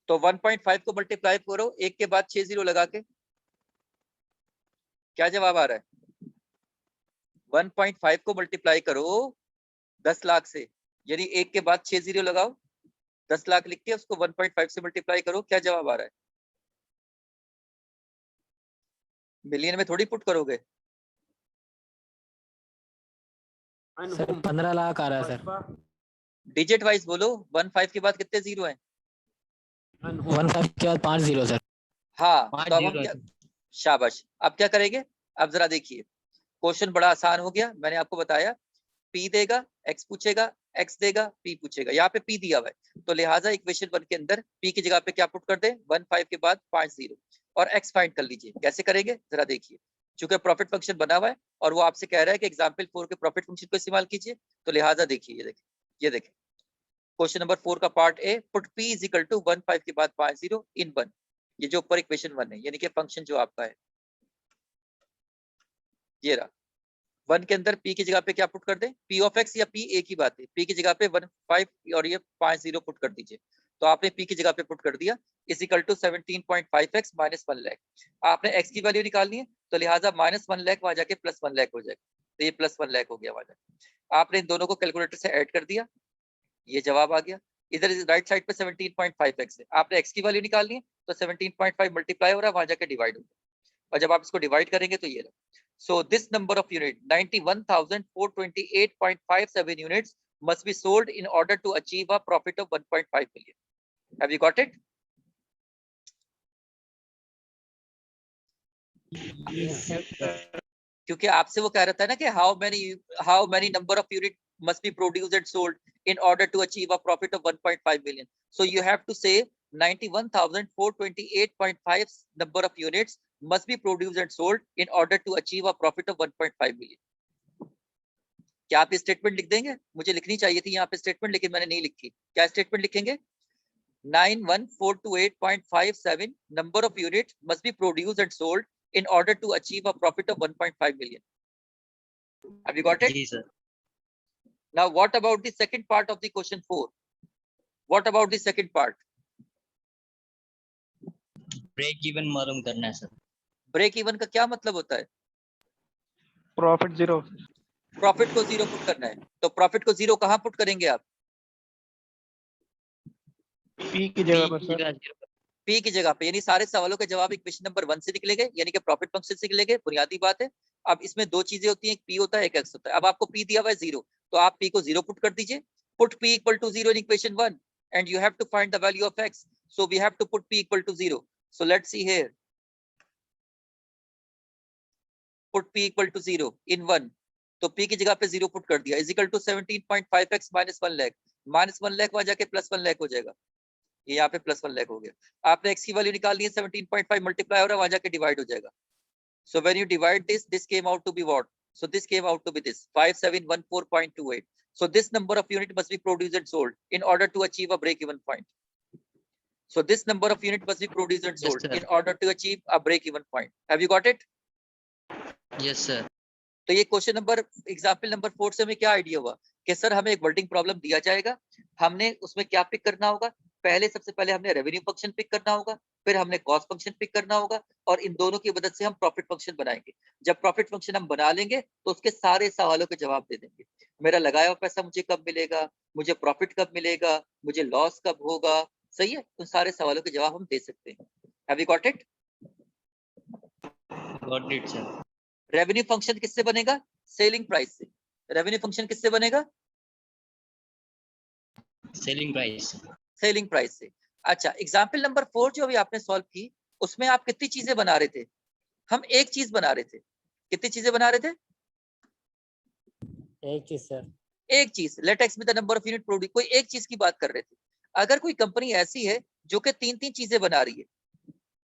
तो 1.5 को मल्टीप्लाई करो एक के बाद 6 जीरो लगा के, क्या जवाब आ रहा है? 1.5 को मल्टीप्लाई करो 10 लाख से, यानी एक के बाद 6 जीरो लगाओ, 10 लाख लिख के उसको 1.5 से मल्टीप्लाई करो, क्या जवाब आ रहा है? मिलियन में थोड़ी पुट करोगे। सर 15 लाख आ रहा है सर। डिजिट वाइज बोलो, 1.5 के बाद कितने जीरो हैं? 1.5 के बाद 5 जीरो सर। हाँ, 5 तो अब हम जीरो क्या, शाबाश, अब क्या करेंगे? अब जरा देखिए, क्वेश्चन बड़ा आसान हो गया, मैंने आपको बताया। पी देगा, एक्स पूछेगा, एक्स देगा, पी पूछेगा। यहाँ पे पी दिया हुआ है, तो लिहाजा इक्वेशन 1 के अंदर पी की जगह पे क्या पुट कर दे? 1.5 के बाद 5 जीरो, और एक्स फाइंड कर लीजिए। कैसे करेंगे जरा देखिए। चूंकि प्रॉफिट फंक्शन बना हुआ है और वो आपसे कह रहा है कि एग्जाम्पल 4 के प्रॉफिट फंक्शन को इस्तेमाल कीजिए, तो लिहाजा देखिए, ये देखिए क्वेश्चन नंबर 4 का part a, put P is equal to 1.5 के बाद 5 जीरो इन 1। ये जो ऊपर इक्वेशन 1 है, यानी कि फंक्शन जो आपका है ये रहा। 1 के अंदर p की जगह पे क्या पुट कर दें, p ऑफ x या p एक ही बात है, p की जगह पे 15 और ये 50 पुट कर दीजिए। तो आपने p की जगह पे पुट कर दिया is equal to 17.5x minus 1 lakh. आपने x की वैल्यू निकालनी है तो लिहाजा माइनस 1 लाख वहां जाके प्लस 1 लाख हो जाएगा, तो ये प्लस 1 लाख हो गया वहां जाके। आपने इन दोनों को कैलकुलेटर से ऐड कर दिया, ये जवाब आ गया। इधर राइट साइड पे 17.5x है, आपने x की वैल्यू निकालनी है तो 17.5 मल्टीप्लाई हो रहा है वहां जाके डिवाइड हो गया, और जब आप इसको डिवाइड करेंगे तो ये रहा। So this number of unit 91,428.57 units must be sold in order to achieve a profit of 1.5 million. Have you got it? क्योंकि आपसे वो कह रहा था ना कि how many number of unit must be produced and sold in order to achieve a profit of 1.5 million. So you have to say 91,428.5 number of units must be produced and sold in order to achieve a profit of 1.5 million. क्या आप स्टेटमेंट लिख देंगे? मुझे लिखनी चाहिए थी यहाँ पे स्टेटमेंट, लेकिन मैंने नहीं लिखी। क्या स्टेटमेंट लिखेंगे? 91,428.57 number of units must be produced and sold in order to achieve a profit of 1.5 million. Have you got it? जी sir. Now what about the second part of the question 4? What about the second part? Break even मालूम करना है सर। ब्रेक इवन का क्या मतलब होता है? Profit zero. प्रॉफिट को जीरो पुट करना है। तो प्रॉफिट को जीरो कहाँ पुट करेंगे आप? पी की जगह पर सर। पी की जगह पे, यानी सारे सवालों के जवाब इक्वेशन नंबर 1 से निकलेंगे, यानी कि प्रॉफिट फंक्शन से निकलेंगे, बुनियादी बात है। अब इसमें दो चीजें होती हैं, एक पी होता है एक एक्स होता है। अब आपको पी दिया हुआ है 0, तो आप पी को 0 पुट कर दीजिए। Put P equal to 0 in equation 1 and you have to find the value of x, so we have to put P equal to 0। So let's see here, put p equal to 0 in 1, तो p की जगह पे 0 पुट कर दिया, is equal to 17.5x minus 1 लाख। माइनस 1 लाख वहां जाके प्लस 1 लाख हो जाएगा, ये यहाँ पे प्लस 1 लाख हो गया। आपने x की वैल्यू निकालनी है, 17.5 मल्टीप्लाई हो रहा है वहां जाके डिवाइड हो जाएगा। So when you divide this came out to be what? So this came out to be this 5714.28। So this number of unit must be produced and sold in order to achieve a break even point. So this number of unit must be produced and sold in order to achieve a break even point. Have you got it? Yes sir. तो ये क्वेश्चन नंबर एग्जाम्पल नंबर 4 से हमें क्या आइडिया हुआ कि सर हमें एक वर्डिंग प्रॉब्लम दिया जाएगा, हमने उसमें क्या पिक करना होगा? पहले सबसे पहले हमने रेवेन्यू फंक्शन पिक करना होगा, फिर हमने कॉस्ट फंक्शन पिक करना होगा, और इन दोनों की मदद से हम प्रॉफिट फंक्शन बनाएंगे। जब प्रॉफिट फंक्शन हम बना लेंगे तो उसके सारे सवालों के जवाब दे देंगे। मेरा लगाया हुआ पैसा मुझे कब मिलेगा, मुझे प्रॉफिट कब मिलेगा, मुझे लॉस कब होगा, सही है? उन सारे सवालों के जवाब हम दे सकते हैं। Have you got it? Got it sir. Revenue function किससे बनेगा? सेलिंग प्राइस से। रेवेन्यू फंक्शन किससे बनेगा? Selling price. सेलिंग प्राइस से। अच्छा, एग्जाम्पल नंबर 4 जो अभी आपने सॉल्व की, उसमें आप कितनी चीजें बना रहे थे? हम एक चीज बना रहे थे। कितनी चीजें बना रहे थे? एक चीज सर। एक चीज। Let x be the number of unit produce, कोई एक चीज की बात कर रहे थे। अगर कोई कंपनी ऐसी है जो कि तीन तीन चीजें बना रही है,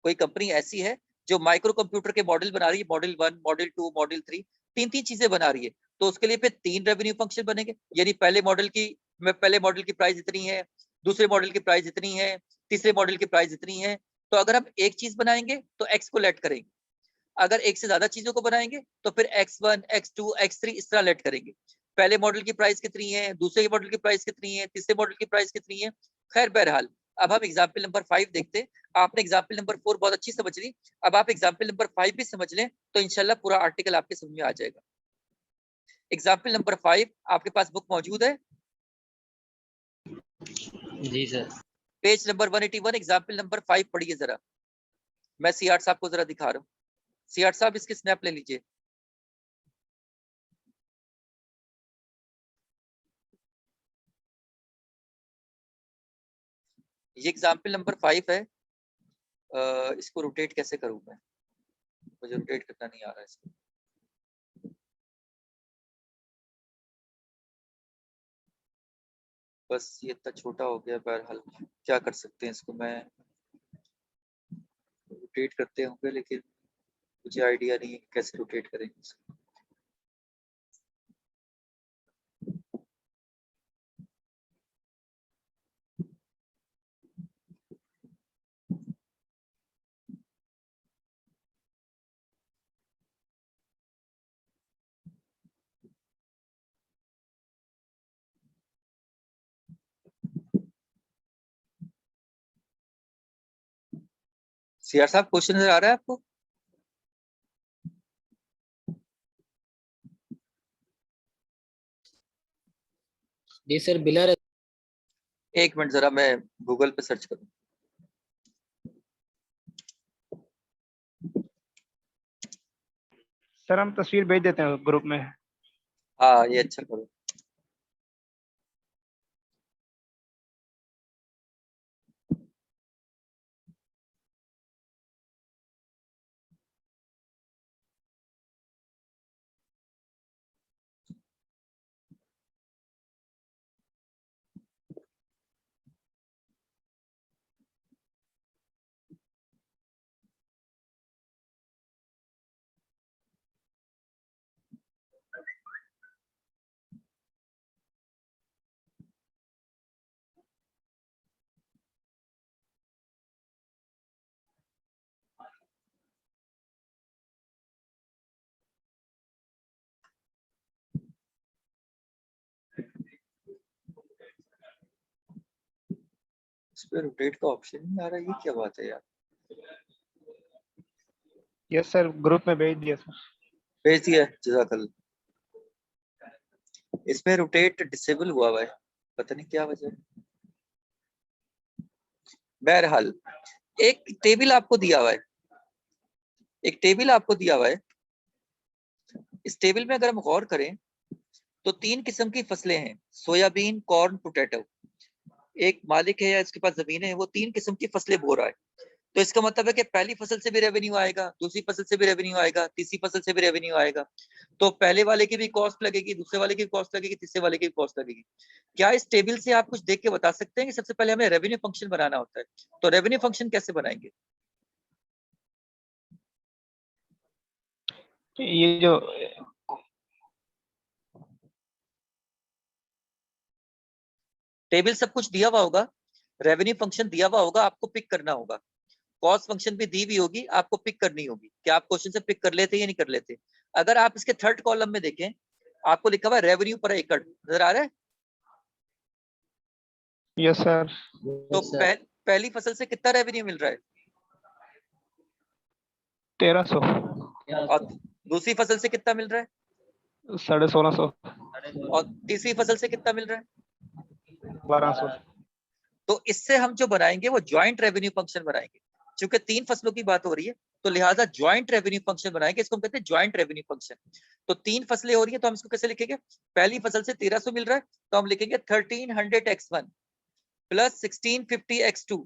कोई कंपनी ऐसी है जो माइक्रो कंप्यूटर के मॉडल बना रही है, मॉडल 1, मॉडल 2, मॉडल 3, तीन तीन चीजें बना रही है, तो उसके लिए फिर 3 रेवेन्यू फंक्शन बनेंगे। यानी पहले मॉडल की प्राइस इतनी है, दूसरे मॉडल की प्राइस इतनी है, तीसरे मॉडल की प्राइस इतनी है। तो अगर हम एक चीज बनाएंगे तो एक्स को लेट करेंगे, अगर एक से ज्यादा चीजों को बनाएंगे तो फिर x1, x2, x3 इस तरह लेट करेंगे। पहले मॉडल की प्राइस कितनी है, दूसरे मॉडल की प्राइस कितनी है, तीसरे मॉडल की प्राइस कितनी है। खैर बहरहाल, अब हम एग्जाम्पल नंबर 5 देखते हैं। आपने एग्जाम्पल नंबर 4 बहुत अच्छी समझ ली, अब आप एग्जाम्पल नंबर 5 भी समझ लें तो इंशाल्लाह पूरा आर्टिकल आपके समझ में आ जाएगा। एग्जाम्पल नंबर 5 आपके पास बुक मौजूद है? जी sir. Page number 181, example number 5 पढ़िए जरा। मैं सीआर साहब को जरा दिखा रहा हूँ। सीआर साहब इसकी स्नैप ले लीजिए। ये एग्जाम्पल नंबर 5 है। इसको रोटेट कैसे करूं मैं? मुझे रोटेट करना नहीं आ रहा है इसको। बस ये इतना छोटा हो गया, बहरहाल क्या कर सकते हैं इसको। मैं रोटेट करते होंगे लेकिन मुझे आइडिया नहीं है कैसे रोटेट करेंगे इसको। सीआर साहब क्वेश्चन नजर आ रहा है आपको? जी सर बिलर। एक मिनट जरा मैं गूगल पे सर्च करूं। सर हम तस्वीर भेज देते हैं ग्रुप में। हाँ ये अच्छा करो। इस पे रोटेट का ऑप्शन नहीं आ रहा, ये क्या बात है यार। यस सर ग्रुप में भेज दिया सर। भेज दिया है, जज़ाकल्लाह। इसमें रोटेट डिसेबल हुआ है, पता नहीं क्या वजह है। बहरहाल एक टेबल आपको दिया हुआ है, एक टेबल आपको दिया हुआ है। इस टेबल में अगर हम गौर करें तो 3 किस्म की फसलें हैं, सोयाबीन, कॉर्न, पोटैटो। एक मालिक है या इसके पास जमीन है, वो 3 किस्म की फसलें बो रहा है। तो इसका मतलब है कि पहली फसल से भी रेवेन्यू आएगा, दूसरी फसल से भी रेवेन्यू आएगा, तीसरी फसल से भी रेवेन्यू आएगा। तो पहले वाले की भी कॉस्ट लगेगी, दूसरे वाले की भी कॉस्ट लगेगी, तीसरे वाले की भी कॉस्ट लगेगी। क्या इस टेबल से आप कुछ देख के बता सकते हैं कि सबसे पहले हमें रेवेन्यू फंक्शन बनाना होता है, तो रेवेन्यू फंक्शन कैसे बनाएंगे? ये जो टेबल सब कुछ दिया हुआ होगा, रेवेन्यू फंक्शन दिया हुआ होगा, आपको पिक करना होगा। कॉस्ट फंक्शन भी दी हुई होगी, आपको पिक करनी होगी। क्या आप क्वेश्चन से पिक कर लेते हैं या नहीं कर लेते? अगर आप इसके थर्ड कॉलम में देखें, आपको लिखा हुआ है रेवेन्यू पर एकड़, नजर आ रहा है? Yes sir. तो पहली फसल से कितना रेवेन्यू मिल रहा है 1300 और दूसरी फसल से कितना मिल रहा है 1650 और तीसरी फसल से कितना मिल रहा है? 1200। तो इससे हम जो बनाएंगे वो ज्वाइंट रेवेन्यू फंक्शन बनाएंगे। क्योंकि 3 फसलों की बात हो रही है तो लिहाजा ज्वाइंट रेवेन्यू फंक्शन बनाएंगे, इसको हम कहते हैं ज्वाइंट रेवेन्यू फंक्शन। तो 3 फसलें हो रही है तो हम इसको कैसे लिखेंगे? पहली फसल से 1300 मिल रहा है तो हम लिखेंगे 1300x1 plus 1650x2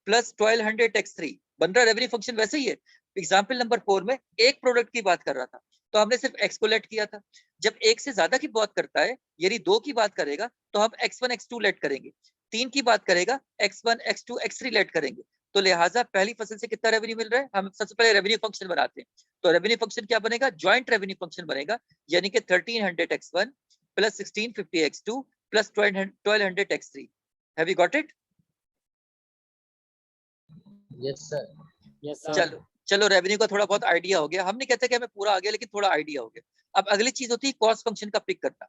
plus 1200x3। बन रहा रेवेन्यू फंक्शन वैसे ही है। एग्जाम्पल नंबर 4 में एक प्रोडक्ट की बात कर रहा था तो हमने सिर्फ एक्स को लेट किया था। जब एक से ज्यादा की बात करता है, यानी 2 की बात करेगा तो हम x1 x2 लेट करेंगे, 3 की बात करेगा x1 x2 x3 लेट करेंगे। तो लिहाजा पहली फसल से कितना रेवेन्यू मिल रहा है, हम सबसे पहले रेवेन्यू फंक्शन बनाते हैं। तो रेवेन्यू फंक्शन क्या बनेगा? ज्वाइंट रेवेन्यू फंक्शन बनेगा, यानी कि 1300x1 plus 1650x2 plus 1200x3। Have you got it? Yes sir. Yes sir. चलो चलो, रेवेन्यू का थोड़ा बहुत आइडिया हो गया। हम नहीं कहते कि हमें पूरा आ गया, लेकिन थोड़ा आइडिया हो गया। अब अगली चीज होती है कॉस्ट फंक्शन का पिक करना।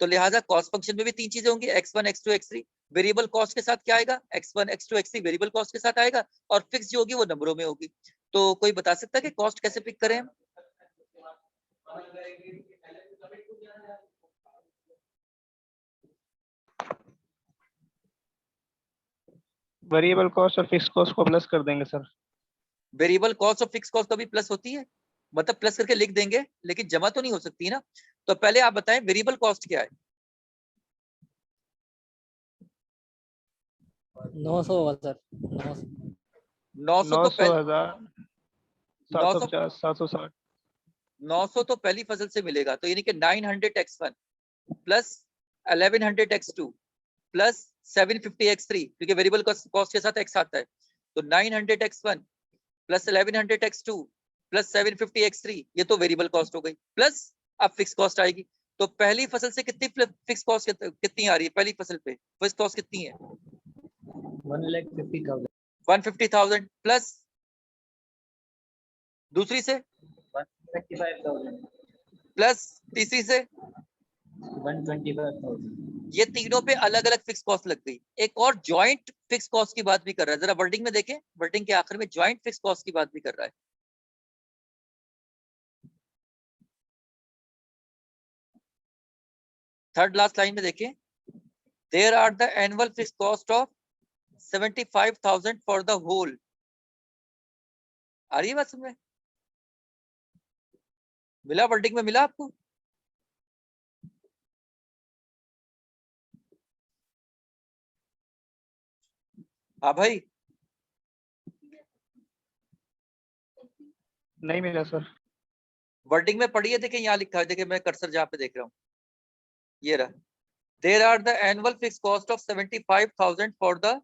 तो लिहाजा कॉस्ट फंक्शन में भी 3 चीजें होंगी, x1 x2 x3। Variable cost के साथ क्या आएगा? x1 x2 x3 variable cost के साथ आएगा और फिक्स जो होगी वो नंबरों में होगी। तो कोई बता सकता है कि कॉस्ट कैसे पिक करें हम? वेरिएबल कॉस्ट और फिक्स कॉस्ट को प्लस कर देंगे सर। वेरिएबल कॉस्ट और फिक्स कॉस्ट कभी प्लस होती है? मतलब प्लस करके लिख देंगे लेकिन जमा तो नहीं हो सकती ना। तो पहले आप बताएं वेरिएबल कॉस्ट क्या है? 900 होगा सर। 900 तो 900 1000 900 750 760 900 तो पहली फसल से मिलेगा, तो यानी कि 900x1 plus 1100x2 plus 750x3, क्योंकि वेरिएबल कॉस्ट के साथ x आता है। तो 900x1 plus 1100x2 plus 750x3, ये तो वेरिएबल कॉस्ट हो गई। प्लस अब फिक्स कॉस्ट आएगी। तो पहली फसल से कितनी फिक्स कॉस्ट कितनी आ रही है? पहली फसल पे फिक्स कॉस्ट कितनी है? 1,50,000 150,000 प्लस दूसरी से 135,000 प्लस तीसरी से 125,000। ये तीनों पे अलग अलग फिक्स कॉस्ट लग गई। एक और जॉइंट फिक्स कॉस्ट की बात भी कर रहा है, जरा वर्डिंग में देखें, वर्डिंग के आखिर में जॉइंट फिक्स कॉस्ट की बात भी कर रहा है। थर्ड लास्ट लाइन में देखें, there are the annual fix cost of 75,000 for the whole. आ रही है बात समझ में? मिला वर्डिंग में, मिला आपको? हाँ भाई, नहीं मिला सर। वर्डिंग में पढ़िए, देखिए यहाँ लिखा है, देखिए मैं कर्सर जहाँ पे देख रहा हूँ, ये रहा, there are the annual fix cost of 75,000 for the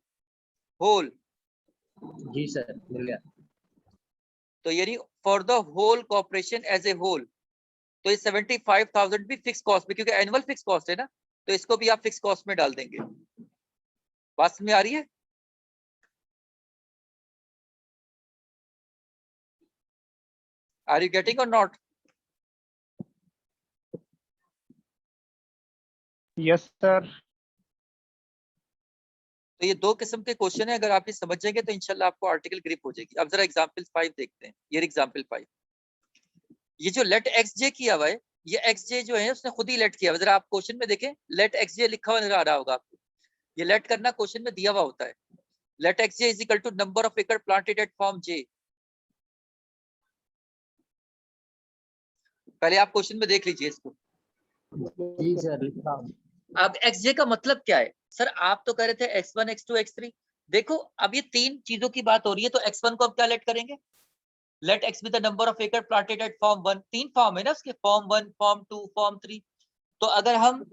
whole. जी सर, मिल गया। तो यानी for the whole corporation as a whole, तो ये 75,000 भी फिक्स कॉस्ट में, क्योंकि एनुअल फिक्स कॉस्ट है ना, तो इसको भी आप फिक्स कॉस्ट में डाल देंगे। बात में आ रही है? आर यू गेटिंग और नॉट? Yes sir. तो ये दो किस्म के क्वेश्चन है, अगर आप ये समझ जाएंगे तो इंशाल्लाह आपको आर्टिकल ग्रिप हो जाएगी। अब जरा एग्जांपल 5 देखते हैं। ये एग्जांपल 5, ये जो लेट एक्स जे किया हुआ है, ये एक्स जे जो है उसने खुद ही लेट किया हुआ है। जरा आप क्वेश्चन में देखें, लेट एक्स जे लिखा हुआ नजर आ रहा होगा आपको। ये लेट करना क्वेश्चन में दिया हुआ होता है। Let x j is equal to number of एकड़ प्लांटेड एट फॉर्म जे। पहले आप क्वेश्चन में देख लीजिए इसको। जी सर, लिखा हूं। अब एक्स जे का मतलब क्या है? सर आप तो कह रहे थे x1 x2 x3। देखो अब ये तीन चीजों की बात हो रही है, तो x1 को अब क्या लेट करेंगे? Let x be the number of एकड़ प्लांटेड एट फॉर्म 1। तीन फॉर्म है ना उसके, फॉर्म 1, फॉर्म 2, फॉर्म 3। तो अगर हम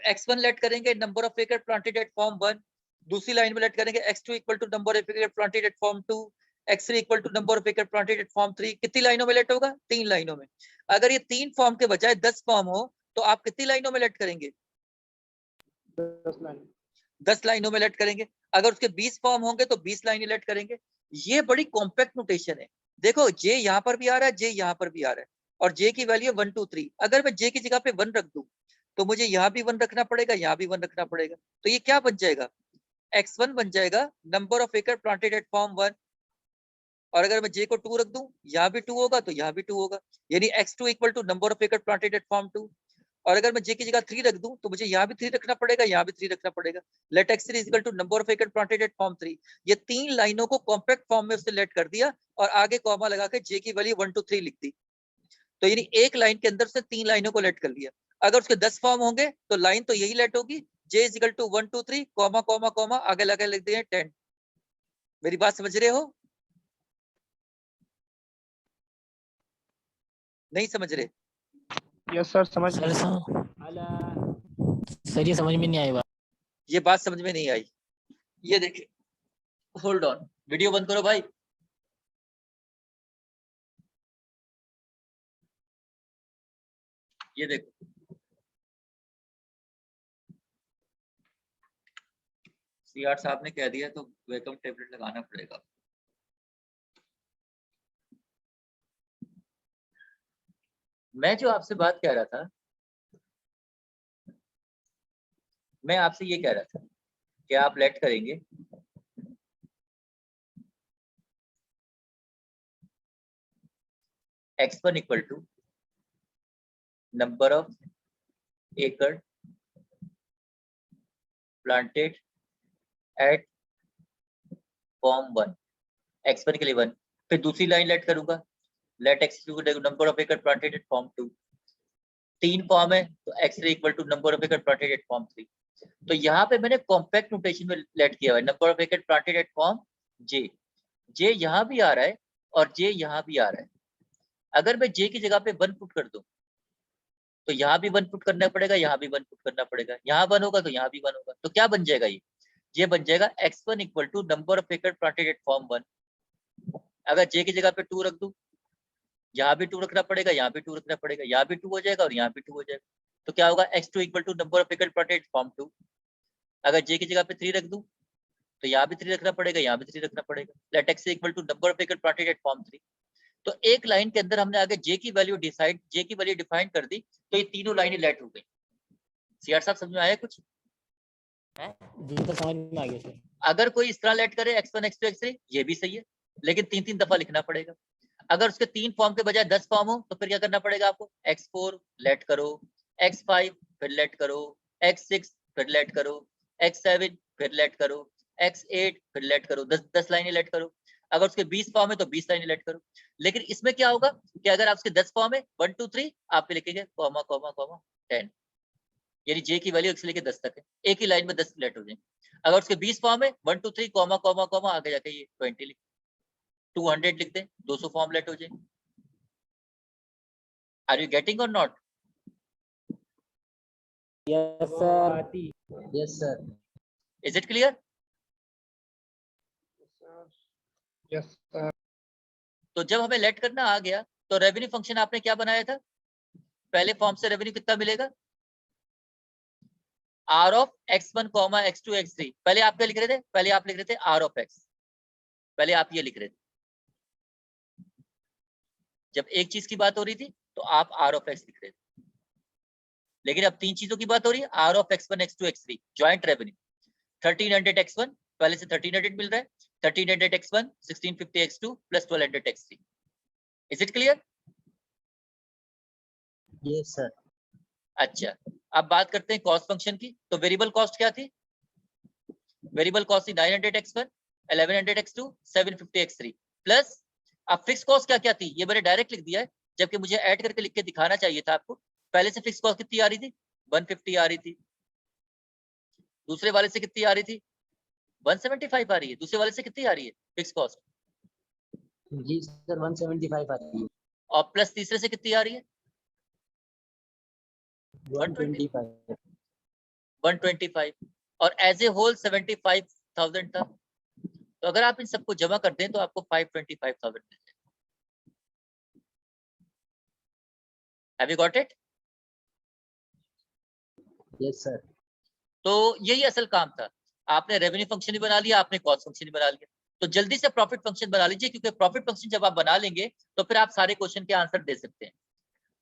x1 लेट करेंगे नंबर ऑफ एकड़ प्लांटेड एट फॉर्म 1, दूसरी लाइन में लेट करेंगे x2 equal to number of एकड़ planted at farm 2, x3 equal to number of एकड़ प्लांटेड एट फॉर्म 3। कितनी लाइनों में लेट होगा? 3 लाइनों में। अगर ये 3 फॉर्म के बजाय 10 फॉर्म हो तो आप कितनी लाइनों में लेट करेंगे? 10 लाइन। 10 लाइनों में लेट करेंगे। अगर उसके 20 फॉर्म होंगे तो 20 लाइनें लेट करेंगे। ये बड़ी कॉम्पैक्ट नोटेशन है। देखो जे यहाँ पर भी आ रहा है, जे यहाँ पर भी आ रहा है, और जे की वैल्यू 1 2 3। अगर मैं जे की जगह पे 1 रख दूं तो मुझे यहाँ भी 1 रखना पड़ेगा, यहाँ भी 1 रखना पड़ेगा। तो ये क्या बन जाएगा? x1 बन जाएगा नंबर ऑफ एकड़ प्लांटेड एट फॉर्म 1, और अगर मैं जे को 2 रख दूं, यहाँ भी 2 होगा तो यहाँ भी 2 होगा, यानी x2 equal to number of एकड़ प्लांटेड एट फॉर्म 2। और अगर मैं जे की जगह 3 रख दूं तो मुझे यहाँ भी 3 रखना पड़ेगा, यहाँ भी 3 रखना पड़ेगा। Let x3 equal to number of एकड़ प्लांटेड एट फॉर्म 3। ये तीन लाइनों को कॉम्पैक्ट फॉर्म में उसने लेट कर दिया और आगे कॉमा लगा के जे की वैल्यू 1 2 3 लिख दी। तो यानी एक लाइन के अंदर से 3 लाइनों को लेट कर लिया। अगर उसके 10 फॉर्म होंगे तो लाइन तो यही लेट होगी, J is equal to 1 2 3 comma comma comma, आगे लगा लिख दिए 10। मेरी बात समझ रहे हो? नहीं समझ रहे? यस सर, समझ सर गए। सर ये समझ में नहीं आई बात। ये बात समझ में नहीं आई। ये देखिए, होल्ड ऑन, वीडियो बंद करो भाई। ये देखो, सीआर साहब ने कह दिया तो वेलकम टेबलेट लगाना पड़ेगा। मैं जो आपसे बात कह रहा था, मैं आपसे ये कह रहा था कि आप लेट करेंगे x1 equal to number of एकड़ प्लांटेड एट फॉर्म 1, x1 के लिए 1। फिर दूसरी लाइन लेट करूंगा, लेट x2 नंबर ऑफ एकड़ प्लांटेड एट फॉर्म 2। 3 फॉर्म है तो x3 equal to number of एकड़ प्लांटेड एट फॉर्म 3। तो यहाँ पे मैंने कॉम्पैक्ट नोटेशन में लेट किया हुआ है, नंबर ऑफ एकड़ प्लांटेड एट फॉर्म जे। जे यहाँ भी आ रहा है और जे यहाँ भी आ रहा है। अगर मैं जे की जगह पे 1 पुट कर दूं तो यहाँ भी 1 पुट करना पड़ेगा, यहाँ भी 1 पुट करना पड़ेगा, यहाँ 1 होगा तो यहाँ भी 1 होगा। तो क्या बन जाएगा? ये बन जाएगा x1 equal to number of एकड़ प्लांटेड एट फॉर्म 1। अगर जे की जगह पे 2 रख दूं, यहाँ भी 2 रखना पड़ेगा, यहाँ भी 2 रखना पड़ेगा, यहाँ भी 2 हो जाएगा और यहाँ भी 2 हो जाएगा। तो क्या होगा? x2 equal to number of एकड़ प्लांटेड एट फॉर्म 2। अगर जे की जगह पे 3 रख दूं तो यहाँ भी 3 रखना पड़ेगा, यहाँ भी 3 रखना पड़ेगा। Let x equal to number of एकड़ प्लांटेड एट फॉर्म 3। तो एक लाइन के अंदर हमने आगे जे की वैल्यू डिफाइन कर दी, तो ये तीनों लाइनें लेट हो गई। सीआर साहब समझ में आया कुछ? जी तो समझ में आ गया सर। अगर कोई इस तरह लेट करे x1 x2 x3 ये भी सही है, लेकिन 3-3 दफा लिखना पड़ेगा। अगर उसके 3 फॉर्म के बजाय 10 फॉर्म हो तो फिर क्या करना पड़ेगा आपको? x4 लेट करो, x5 फिर लेट करो, x6 फिर लेट करो, x7 फिर लेट करो, x8 फिर लेट करो, 10 लाइनें लेट करो। अगर उसके 20 फॉर्म है तो 20 लाइनें लेट करो। लेकिन इसमें क्या होगा कि अगर आपके 10 फॉर्म है 1 2 3 आप लिखेंगे कॉमा कॉमा कॉमा 10, यानी जे की वैल्यू 1 से लेकर 10 तक है, एक ही लाइन में 10 लेट हो जाएंगे। अगर उसके 20 फॉर्म है 1 2 3 कॉमा कॉमा कॉमा आगे जाके ये 20 लिख, 200 लिख दें, 200 फॉर्म लेट हो जाएंगे। आर यू गेटिंग और not? Yes sir. Yes, sir. Is it clear? Yes sir. तो जब हमें लेट करना आ गया तो रेवेन्यू फंक्शन आपने क्या बनाया था? पहले फॉर्म से रेवेन्यू कितना मिलेगा? R of x1 comma x2 x3। पहले आप क्या लिख रहे थे? पहले आप लिख रहे थे आर ऑफ x, पहले आप ये लिख रहे थे। जब एक चीज की बात हो रही थी तो आप आर ऑफ x लिख रहे थे, लेकिन अब तीन चीजों की बात हो रही है, R of x1 x2 x3 joint revenue 1300 x1 पहले से 1300 मिल रहा है, 1300 x1 1650 x2 plus 1200 x3। Is it clear? Yes, sir. अच्छा, अब बात करते हैं कॉस्ट फंक्शन की। तो वेरिएबल कॉस्ट क्या थी? वेरिएबल कॉस्ट थी 900 x1 1100 x2 750 x3 प्लस, अब फिक्स कॉस्ट क्या क्या थी ये मैंने डायरेक्ट लिख दिया है, जबकि मुझे ऐड करके लिख के दिखाना चाहिए था आपको। पहले से फिक्स कॉस्ट कितनी आ रही थी? 150 आ रही थी। दूसरे वाले से कितनी आ रही थी? 175 आ रही है। दूसरे वाले से कितनी आ रही है फिक्स कॉस्ट? जी सर 175 आ रही है। और प्लस तीसरे से कितनी आ रही है? 125। 125। और एज ए होल 75,000 था। तो अगर आप इन सबको जमा कर दें तो आपको 525,000 मिल जाए। Have you got it? Yes, sir. तो यही असल काम था। आपने रेवेन्यू फंक्शन भी बना लिया, आपने कॉस्ट फंक्शन भी बना लिया, तो जल्दी से प्रॉफिट फंक्शन बना लीजिए, क्योंकि प्रॉफिट फंक्शन जब आप बना लेंगे तो फिर आप सारे क्वेश्चन के आंसर दे सकते हैं।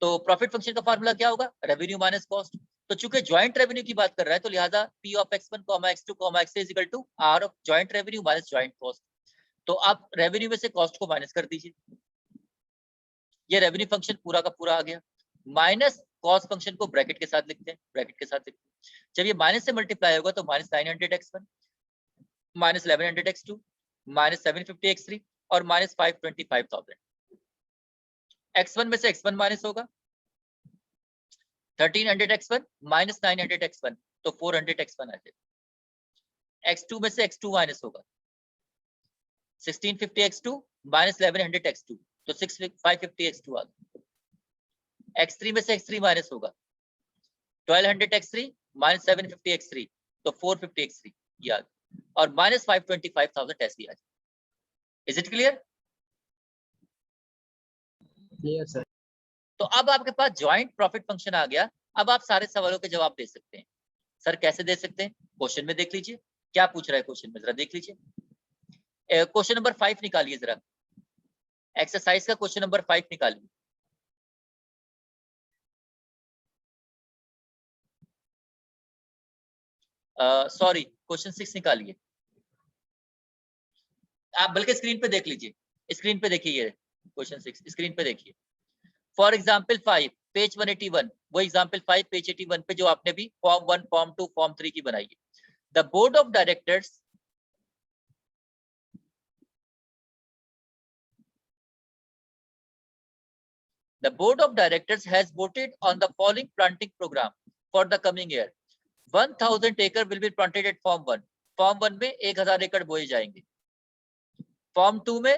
तो प्रॉफिट फंक्शन का फार्मूला क्या होगा? Revenue minus cost. तो चूंकि ज्वाइंट रेवेन्यू की बात कर रहा है तो लिहाजा P of x1, x2, x3 is equal to R of joint revenue minus joint cost. तो आप रेवेन्यू में से कॉस्ट को माइनस कर दीजिए, ये रेवेन्यू फंक्शन पूरा का पूरा आ गया। माइनस कॉस्ट फंक्शन को ब्रैकेट के साथ लिखते हैं, ब्रैकेट के साथ लिखते हैं। जब ये माइनस से मल्टीप्लाई होगा तो minus 900 x1 minus 1100 x2 minus 750 x3 और माइनस 525,000। x1 में से x1 माइनस होगा, 1300 x1 माइनस 900 x1 तो 400 x1 आ जाएगा। x2 में से x2 माइनस होगा, 1650 x2 माइनस 1100 x2 तो 550 x2 आ गया। x3 में से x3 माइनस होगा, 1200 x3 माइनस 750 x3 तो 450 x3 ये आ गया, और माइनस 525,000 ऐसे ही आ जाए। Is it clear? Clear, sir. तो अब आपके पास ज्वाइंट प्रॉफिट फंक्शन आ गया। अब आप सारे सवालों के जवाब दे सकते हैं। सर कैसे दे सकते हैं? क्वेश्चन में देख लीजिए क्या पूछ रहा है, क्वेश्चन में जरा देख लीजिए। क्वेश्चन नंबर 5 निकालिए जरा, एक्सरसाइज का क्वेश्चन नंबर 5 निकालिए। सॉरी क्वेश्चन 6 निकालिए। आप बल्कि स्क्रीन पे देख लीजिए, स्क्रीन पे देखिए ये क्वेश्चन 6 स्क्रीन पे देखिए। फॉर एग्जाम्पल 5 पेज 181, वो एग्जाम्पल 5 पेज 81 पे जो आपने भी फॉर्म 1 फॉर्म 2 फॉर्म 3 की बनाई है। The board of directors The board of directors has voted on the following planting program for the coming year. 1000 acre will be planted at Form 1. Form 1 में 1000 एकड़ बोए जाएंगे। Form 2 में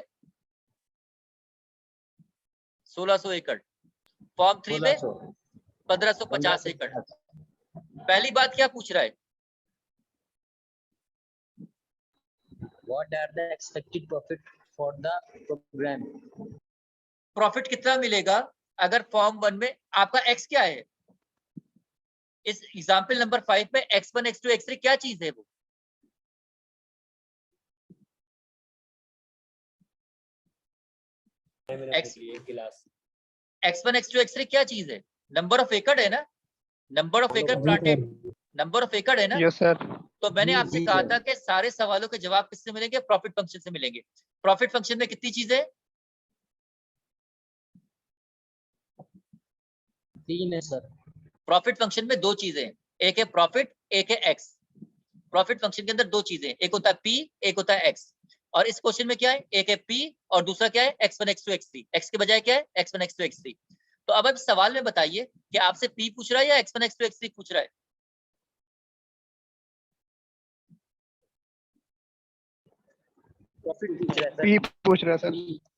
1600 एकड़। Form 3 में 1550 एकड़। पहली बात क्या पूछ रहा है? What are the expected profit for the program? Profit कितना मिलेगा अगर फॉर्म 1 में आपका एक्स क्या है? इस एग्जाम्पल नंबर 5 में x1 x2 x3 क्या चीज है? वो गिलास x1 x2 x3 क्या चीज है? नंबर ऑफ एकड़ है ना, नंबर ऑफ एकड़ प्लांटेड, नंबर ऑफ एकड़ है ना। Yes sir. तो मैंने जी, आपसे जी, कहा सर। था कि सारे सवालों के जवाब किससे मिलेंगे? प्रॉफिट फंक्शन से मिलेंगे। प्रॉफिट फंक्शन में कितनी चीजें? 3 है सर। प्रॉफिट फंक्शन में 2 चीजें हैं, एक है प्रॉफिट, एक है एक्स। प्रॉफिट फंक्शन के अंदर 2 चीजें, एक होता है पी, एक होता है एक्स। और इस क्वेश्चन में क्या है? एक है पी और दूसरा क्या है? x1 x2 x3। x के बजाय क्या है? x1 x2 x3। तो अब सवाल में बताइए कि आपसे पी पूछ रहा है या x1 x2 x3 पूछ रहा है? प्रॉफिट पूछ रहा है पी पूछ रहा है सर।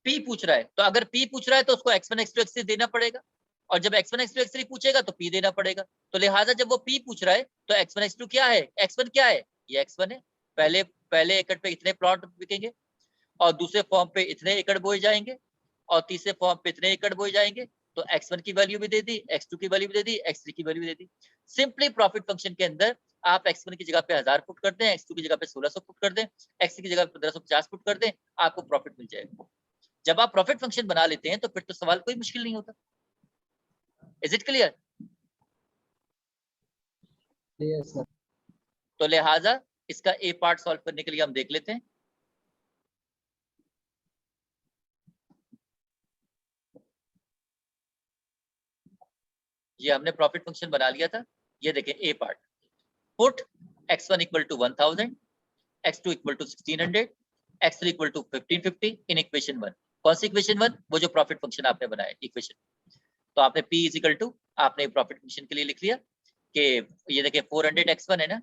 पी पूछ रहा है, तो अगर पी पूछ रहा है तो उसको x1 x2 x3 देना पड़ेगा, और जब x1 x2 x3 पूछेगा तो p देना पड़ेगा। तो लिहाजा जब वो p पूछ रहा है तो x1 x2 क्या है? x1 क्या है? ये x1 है। पहले एकड़ पे इतने प्लॉट बिकेंगे, और दूसरे फॉर्म पे इतने एकड़ बोए जाएंगे, और तीसरे फॉर्म पे इतने एकड़ बोए जाएंगे। तो x1 की वैल्यू भी दे दी, x2 की वैल्यू भी दे दी, x3 की वैल्यू भी दे दी। सिंपली प्रॉफिट फंक्शन के अंदर आप x1 की जगह पे 1000 पुट कर दें, x2 की जगह पे 1600 पुट कर दें, x3 की जगह पे 1550 पुट कर दें, आपको प्रॉफिट मिल जाएगा। जब आप प्रॉफिट फंक्शन बना लेते हैं तो फिर तो सवाल कोई मुश्किल नहीं होता। Is it clear? Yes sir. तो लिहाजा इसका ए पार्ट सॉल्व करने के लिए हम देख लेते हैं। ये हमने प्रॉफिट फंक्शन बना लिया था। ये देखें A part, put x1 equal to 1000, x2 equal to 1600, x3 equal to 1550 in equation 1। कौन सी इक्वेशन 1? वो जो प्रॉफिट फंक्शन आपने बनाया इक्वेशन। तो आपने p इज इक्वल टू, आपने प्रॉफिट फंक्शन के लिए लिख लिया कि ये देखिए 400 x1 है ना,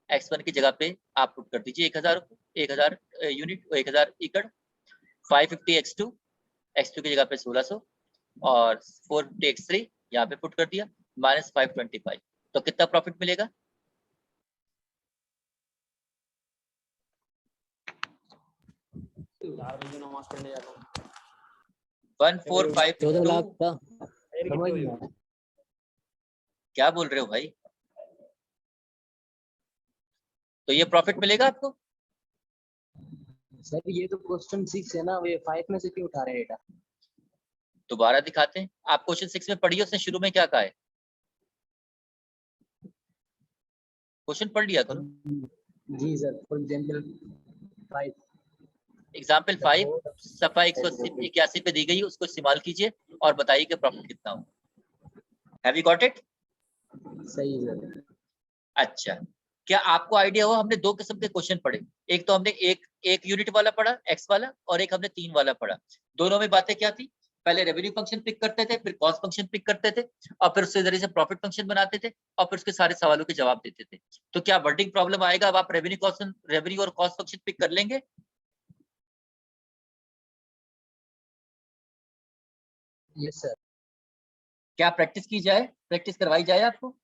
x1 की जगह पे आप पुट कर दीजिए 1000 यूनिट, 1000 एकड़। 550 x2, x2 की जगह पे 1600, और 450 x3 यहाँ पे पुट कर दिया, -525। तो कितना प्रॉफिट मिलेगा? 1452। 14 लाख का। क्या बोल रहे हो भाई? तो ये प्रॉफिट मिलेगा आपको? सर ये तो क्वेश्चन 6 है ना, ये 5 में से क्यों उठा रहे हैं डेटा? दोबारा दिखाते हैं। आप क्वेश्चन 6 में पढ़िए, उसने शुरू में क्या कहा है, क्वेश्चन पढ़ लिया करो। जी सर, फॉर एग्जांपल 5। एग्जाम्पल 5 सफा 181 पे दी गई, उसको इस्तेमाल कीजिए और बताइए कि प्रॉफिट कितना हो। Have you got it? सही है सर। अच्छा, क्या आपको आइडिया हो? हमने 2 किस्म के क्वेश्चन पढ़े, एक तो हमने एक यूनिट वाला पढ़ा एक्स वाला, और एक हमने 3 वाला पढ़ा। दोनों में बातें क्या थी? पहले रेवेन्यू फंक्शन पिक करते थे, फिर कॉस्ट फंक्शन पिक करते थे, और फिर उसके जरिए से प्रॉफिट फंक्शन बनाते थे, और फिर उसके सारे सवालों के जवाब देते थे। तो क्या वर्डिंग प्रॉब्लम आएगा अब आप रेवेन्यू और कॉस्ट फंक्शन पिक कर लेंगे? Yes sir. क्या प्रैक्टिस की जाए, प्रैक्टिस करवाई जाए आपको?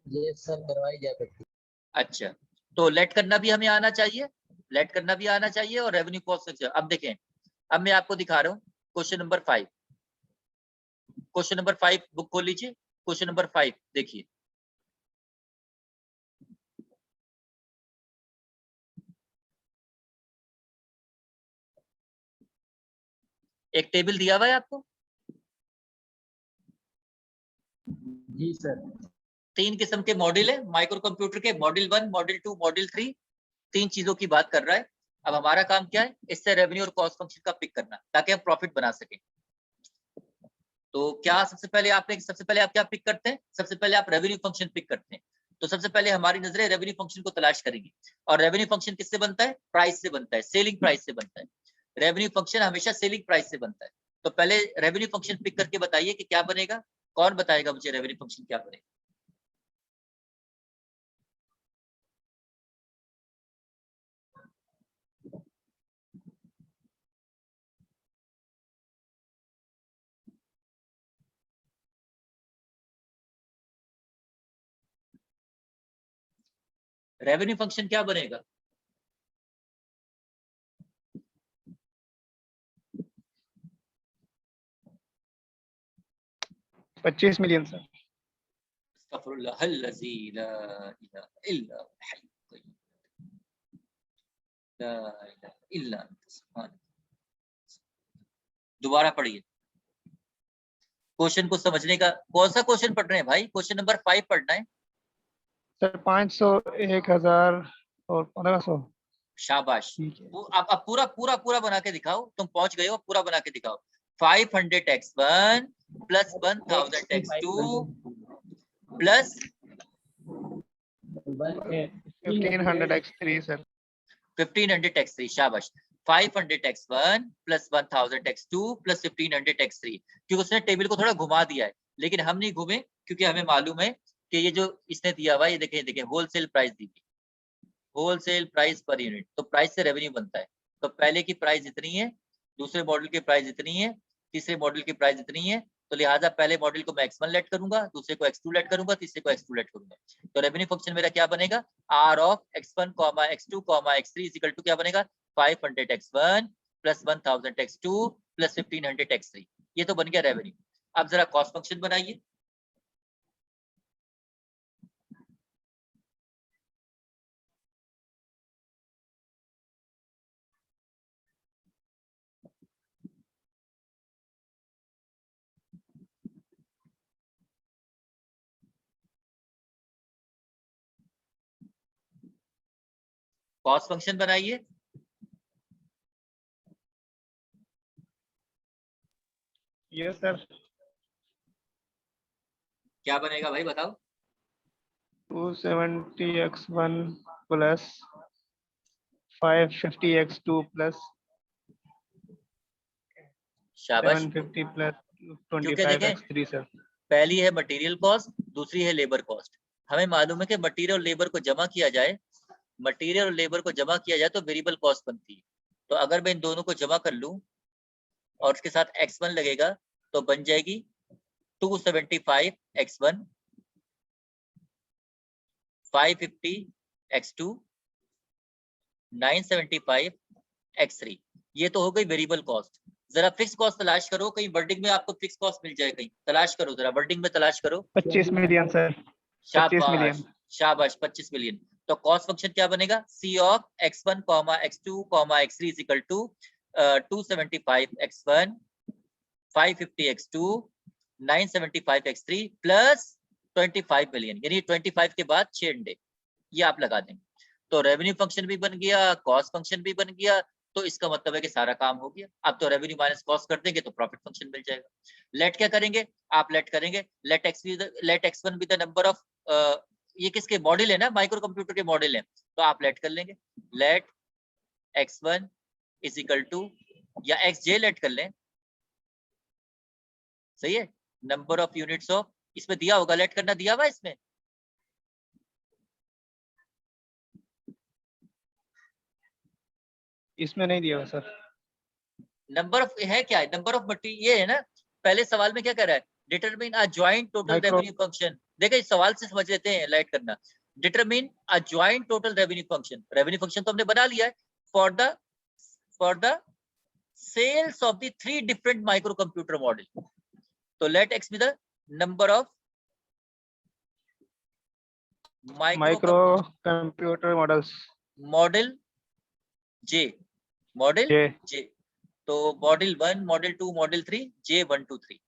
यस सर, करवाई जाए प्रैक्टिस। अच्छा, तो लेट करना भी हमें आना चाहिए, लेट करना भी आना चाहिए, और रेवेन्यू कॉस्ट फंक्शन। अब देखें, अब मैं आपको दिखा रहा हूँ question number 5। Question number 5 book खोल लीजिए। क्वेश्चन नंबर 5 देखिए, एक टेबल दिया हुआ है आपको। जी सर। 3 किस्म के मॉडल है माइक्रो कंप्यूटर के, मॉडल 1, मॉडल 2, मॉडल 3। 3 चीजों की बात कर रहा है। अब हमारा काम क्या है? इससे रेवेन्यू और कॉस्ट फंक्शन का पिक करना, ताकि हम प्रॉफिट बना सकें। तो क्या सबसे पहले आप क्या पिक करते हैं? सबसे पहले आप रेवेन्यू फंक्शन पिक करते हैं। तो सबसे पहले हमारी नजरें रेवेन्यू फंक्शन को तलाश करेंगी, और रेवेन्यू फंक्शन किससे बनता है? प्राइस से बनता है, सेलिंग प्राइस से बनता है। रेवेन्यू फंक्शन हमेशा सेलिंग प्राइस से बनता है। तो पहले रेवेन्यू फंक्शन पिक करके बताइए कि क्या बनेगा। कौन बताएगा मुझे रेवेन्यू फंक्शन क्या बनेगा? रेवेन्यू फंक्शन क्या बनेगा? 25 मिलियन सर। दोबारा पढ़िए क्वेश्चन को समझने का। कौन सा क्वेश्चन पढ़ रहे हैं भाई? क्वेश्चन नंबर 5 पढ़ना है। सर 500, 1000 और 1500। शाबाश। ठीक है। वो अब पूरा पूरा पूरा बना के दिखाओ। तुम पहुंच गए हो, पूरा बना के दिखाओ। 500x1 plus 1000x2 plus 1500x3 sir. 1500x3। शाबाश। 500x1 plus 1000x2 plus 1500x3। क्योंकि उसने टेबल को थोड़ा घुमा दिया है, लेकिन हम नहीं घूमे, क्योंकि हमें मालूम है कि ये जो इसने दिया हुआ, ये देखें देखें, होलसेल प्राइस दी थी, होलसेल प्राइस पर यूनिट। तो प्राइस से रेवेन्यू बनता है। तो पहले की प्राइस इतनी है, दूसरे मॉडल की प्राइस इतनी है, तीसरे मॉडल की प्राइस इतनी है। तो लिहाजा पहले मॉडल को मैं x1 लेट करूंगा, दूसरे को x2 लेट करूंगा, तीसरे को x2 लेट करूंगा। तो रेवेन्यू फंक्शन मेरा क्या बनेगा? r of x1, x2, x3 is equal to क्या बनेगा? 500x1 plus 1000x2 plus 1500x3। ये तो बन गया रेवेन्यू। अब जरा कॉस्ट फंक्शन बनाइए। कॉस्ट फंक्शन बनाइए। Yes sir. क्या बनेगा भाई बताओ? 270x1 प्लस 550x2 प्लस शाबाश। 750 प्लस क्योंकि देखें, 25x3 सर। पहली है मटेरियल कॉस्ट, दूसरी है लेबर कॉस्ट। हमें मालूम है कि मटेरियल और लेबर को जमा किया जाए, मटेरियल और लेबर को जमा किया जाए तो वेरिएबल कॉस्ट बनती है। तो अगर मैं इन दोनों को जमा कर लूं और उसके साथ x1 लगेगा, तो बन जाएगी 275x1 550x2 975x3। ये तो हो गई वेरिएबल कॉस्ट। जरा फिक्स कॉस्ट तलाश करो, कहीं वर्डिंग में आपको फिक्स कॉस्ट मिल जाए, कहीं तलाश करो, जरा वर्डिंग में तलाश करो। 25 मिलियन सर। 25 शाबाश मिलियन। शाबाश, 25 मिलियन। तो कॉस्ट फंक्शन क्या बनेगा? C of x1, x2, x3 is equal to 275x1 550x2 975x3 plus 25 million, यानी 25 के बाद 6 अंडे, ये आप लगा देंगे। तो रेवेन्यू फंक्शन भी बन गया, कॉस्ट फंक्शन भी बन गया। तो इसका मतलब है कि सारा काम हो गया। अब तो रेवेन्यू माइनस कॉस्ट कर देंगे तो प्रॉफिट फंक्शन मिल जाएगा। लेट क्या करेंगे? आप लेट करेंगे, let x1 B the number of, ये किसके मॉडल है ना, माइक्रो कंप्यूटर के मॉडल है, तो आप लेट कर लेंगे। Let x1 is equal to, या xj लेट कर लें, सही है, नंबर ऑफ यूनिट्स ऑफ, इसमें दिया होगा, लेट करना दिया हुआ इसमें। इसमें नहीं दिया हुआ सर। नंबर ऑफ है क्या है? नंबर ऑफ मटेरियल ये है ना। पहले सवाल में क्या कर रहा है? Determine a joint total Micro- revenue function. देखिए इस सवाल से समझ लेते हैं, लाइट करना। Determine a joint total revenue function. Revenue function तो हमने बना लिया है for the sales of the 3 different micro computer model. तो let x be the number of micro computer models. Model J, model J. J. तो मॉडल 1, मॉडल 2, मॉडल 3, J1 2 3।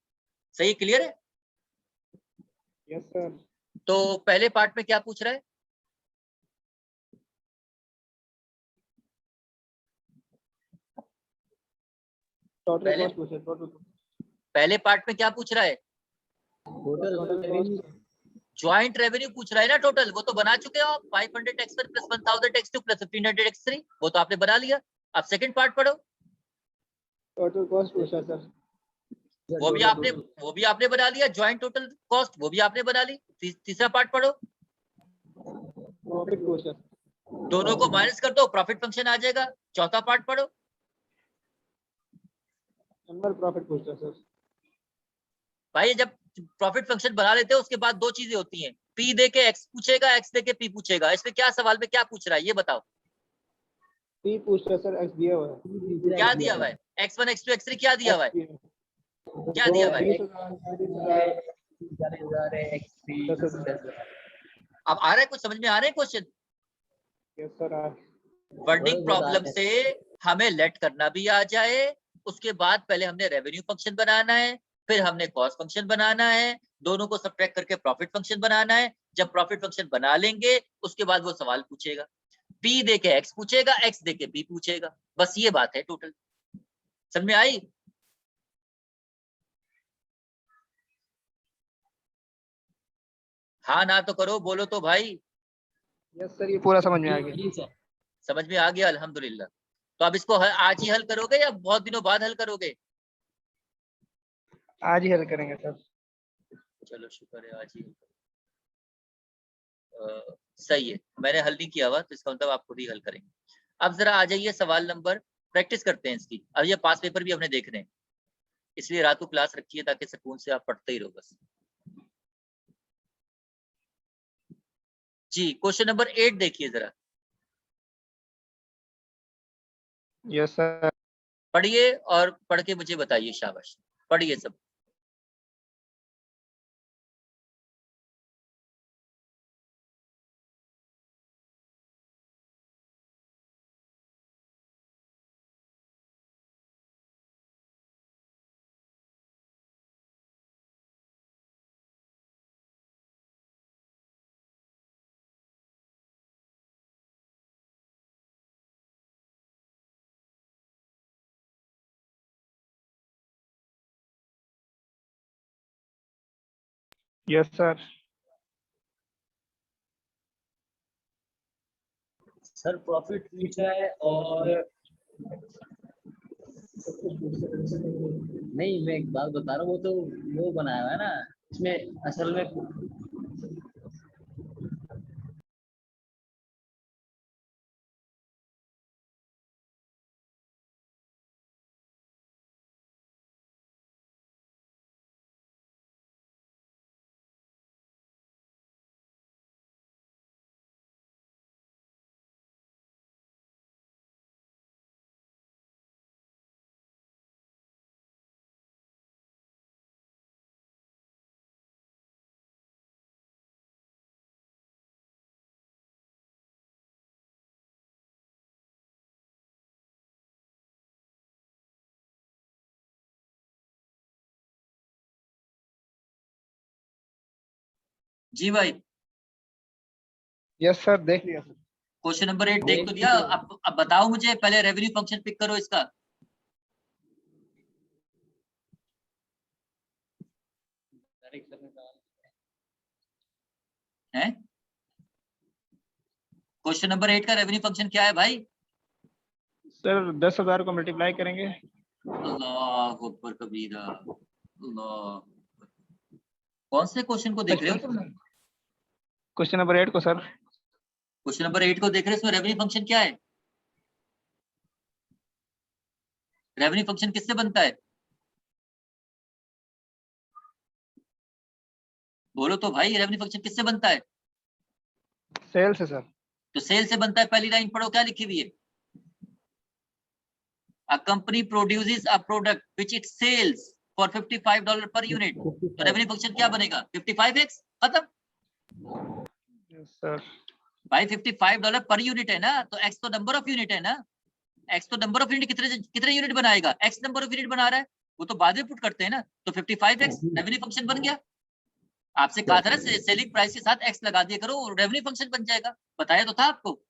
सही, क्लियर है? Yes sir. तो पहले पार्ट में क्या पूछ रहा है? टोटल पहले- कॉस्ट पूछे, टोटल। पहले पार्ट में क्या पूछ रहा है? टोटल ज्वाइंट रेवेन्यू पूछ रहा है ना टोटल। वो तो बना चुके हो आप, 500x1 plus 1000x2 plus 1500x3, वो तो आपने बना लिया। अब सेकंड पार्ट पढ़ो। टोटल कॉस्ट पूछा सर। वो भी आपने बना लिया। ज्वाइंट टोटल कॉस्ट वो भी आपने बना ली। तीसरा पार्ट पढ़ो। प्रॉफिट पूछा। दोनों को माइनस कर दो, प्रॉफिट फंक्शन आ जाएगा। चौथा पार्ट पढ़ो। नंबर प्रॉफिट पूछा सर। भाई जब प्रॉफिट फंक्शन बना लेते हो उसके बाद दो चीजें होती हैं, पी दे के एक्स पूछेगा, एक्स दे के पी पूछेगा। इसमें क्या सवाल में क्या पूछ रहा है ये बताओ? पी पूछा सर, एक्स दिया हुआ है। क्या दिया हुआ है? x1, x2, x3 क्या दिया हुआ है? क्या दिया हुआ है? अब आ रहा है, कुछ समझ में आ रहे हैं क्वेश्चन? Yes sir. वर्डिंग बहुत प्रॉब्लम बता से हमें लेट करना भी आ जाए, उसके बाद पहले हमने रेवेन्यू फंक्शन बनाना है, फिर हमने कॉस्ट फंक्शन बनाना है, दोनों को सब्ट्रैक्ट करके प्रॉफिट फंक्शन बनाना है। जब प्रॉफिट फंक्शन बना लेंगे उसके बाद वो सवाल पूछेगा, पी दे के एक्स पूछेगा, एक्स दे के पी पूछेगा। बस ये बात है टोटल। समझ में आई? हाँ ना तो करो, बोलो तो भाई। यस सर, ये पूरा समझ में आ गया। जी सर। समझ में आ गया, अल्हम्दुलिल्लाह। तो अब इसको आज ही हल करोगे या बहुत दिनों बाद हल करोगे? आज ही हल करेंगे सर। चलो शुक्र है, आज ही हल करो। सही है, मैंने हल नहीं किया हुआ तो इसका मतलब आप खुद ही हल करेंगे। अब जरा आ जाइए सवाल नंबर, प्रैक्टिस करते हैं इसकी। अब ये पास पेपर भी हमने देखने हैं, इसलिए रात को क्लास रखी है ताकि सुकून से आप पढ़ते ही रहो बस। जी क्वेश्चन नंबर 8 देखिए जरा, यस सर। पढ़िए और पढ़ के मुझे बताइए। शाबाश, पढ़िए सब। Yes sir. सर प्रॉफिट पूछ रहा है और नहीं, मैं एक बात बता रहा हूँ, वो तो वो बनाया हुआ है ना, इसमें असल में जी भाई, यस सर, देख लिया सर। क्वेश्चन नंबर 8 देख तो दिया। अब बताओ मुझे, पहले रेवेन्यू फंक्शन पिक करो इसका। है क्वेश्चन नंबर 8 का रेवेन्यू फंक्शन क्या है भाई? सर 10,000 को मल्टीप्लाई करेंगे। अल्लाह अकबर कबीरा, अल्लाह। कौन से क्वेश्चन को देख रहे हो तुम? क्वेश्चन नंबर 8 को सर। क्वेश्चन नंबर 8 को देख रहे हो, इसमें रेवेन्यू फंक्शन क्या है? रेवेन्यू फंक्शन किससे बनता है? बोलो तो भाई, रेवेन्यू फंक्शन किससे बनता है? सेल से सर। तो सेल से बनता है। पहली लाइन पढ़ो, क्या लिखी हुई है? A company produces a product which it sells for $55 per unit. तो रेवेन्यू फंक्शन क्या बनेगा? 55x। खत्म यस सर। भाई। $55 पर यूनिट है ना, तो x तो नंबर ऑफ यूनिट है ना। x तो नंबर ऑफ यूनिट कितने यूनिट बनाएगा? x नंबर ऑफ यूनिट बना रहा है, वो तो बाद में पुट करते हैं ना। तो 55x रेवेन्यू फंक्शन बन गया। आपसे कहा था ना सेलिंग प्राइस के साथ x लगा दिया करो, रेवेन्यू फंक्शन बन जाएगा। बताया तो था आपको।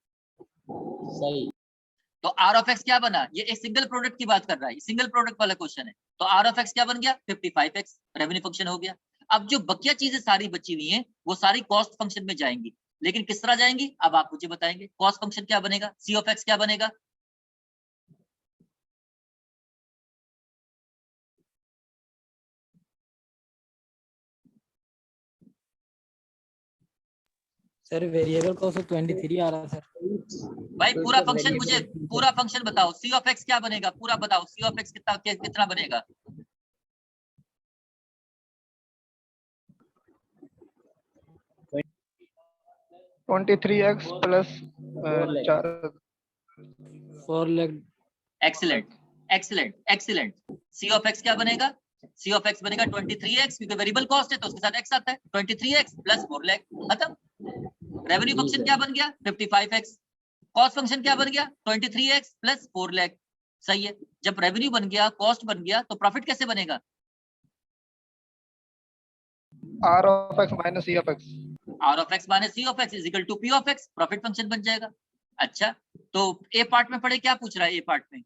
सही। तो आर ऑफ एक्स क्या बना? ये एक सिंगल प्रोडक्ट की बात कर रहा है, सिंगल प्रोडक्ट वाला क्वेश्चन है। तो आर ऑफ एक्स क्या बन गया? 55x रेवेन्यू फंक्शन हो गया। अब जो बकिया चीजें सारी बची हुई हैं वो सारी कॉस्ट फंक्शन में जाएंगी, लेकिन किस तरह जाएंगी अब आप मुझे बताएंगे। कॉस्ट फंक्शन क्या बनेगा? सी ऑफ एक्स क्या बनेगा? सर वेरिएबल कॉस्ट 23 आ रहा है सर। भाई पूरा फंक्शन मुझे, पूरा फंक्शन बताओ। सी ऑफ एक्स क्या बनेगा? पूरा बताओ। सी ऑफ एक्स कितना बनेगा? (23x + 4) 4 lakh. Excellent, excellent, excellent. C of x क्या बनेगा? सी ऑफ एक्स बनेगा 23x, क्योंकि वेरिएबल कॉस्ट है तो उसके साथ x आता है। 23x + 4 लाख। खत्म। रेवेन्यू फंक्शन क्या बन गया? 55x। कॉस्ट फंक्शन क्या बन गया 23x प्लस 4 लाख। सही है, जब रेवेन्यू बन गया, कॉस्ट बन गया, तो प्रॉफिट कैसे बनेगा? R of x minus E of x। R of x minus C of x is equal to P of x, profit function बन जाएगा। अच्छा, तो ए पार्ट में पढ़े, क्या पूछ रहा है ए पार्ट में?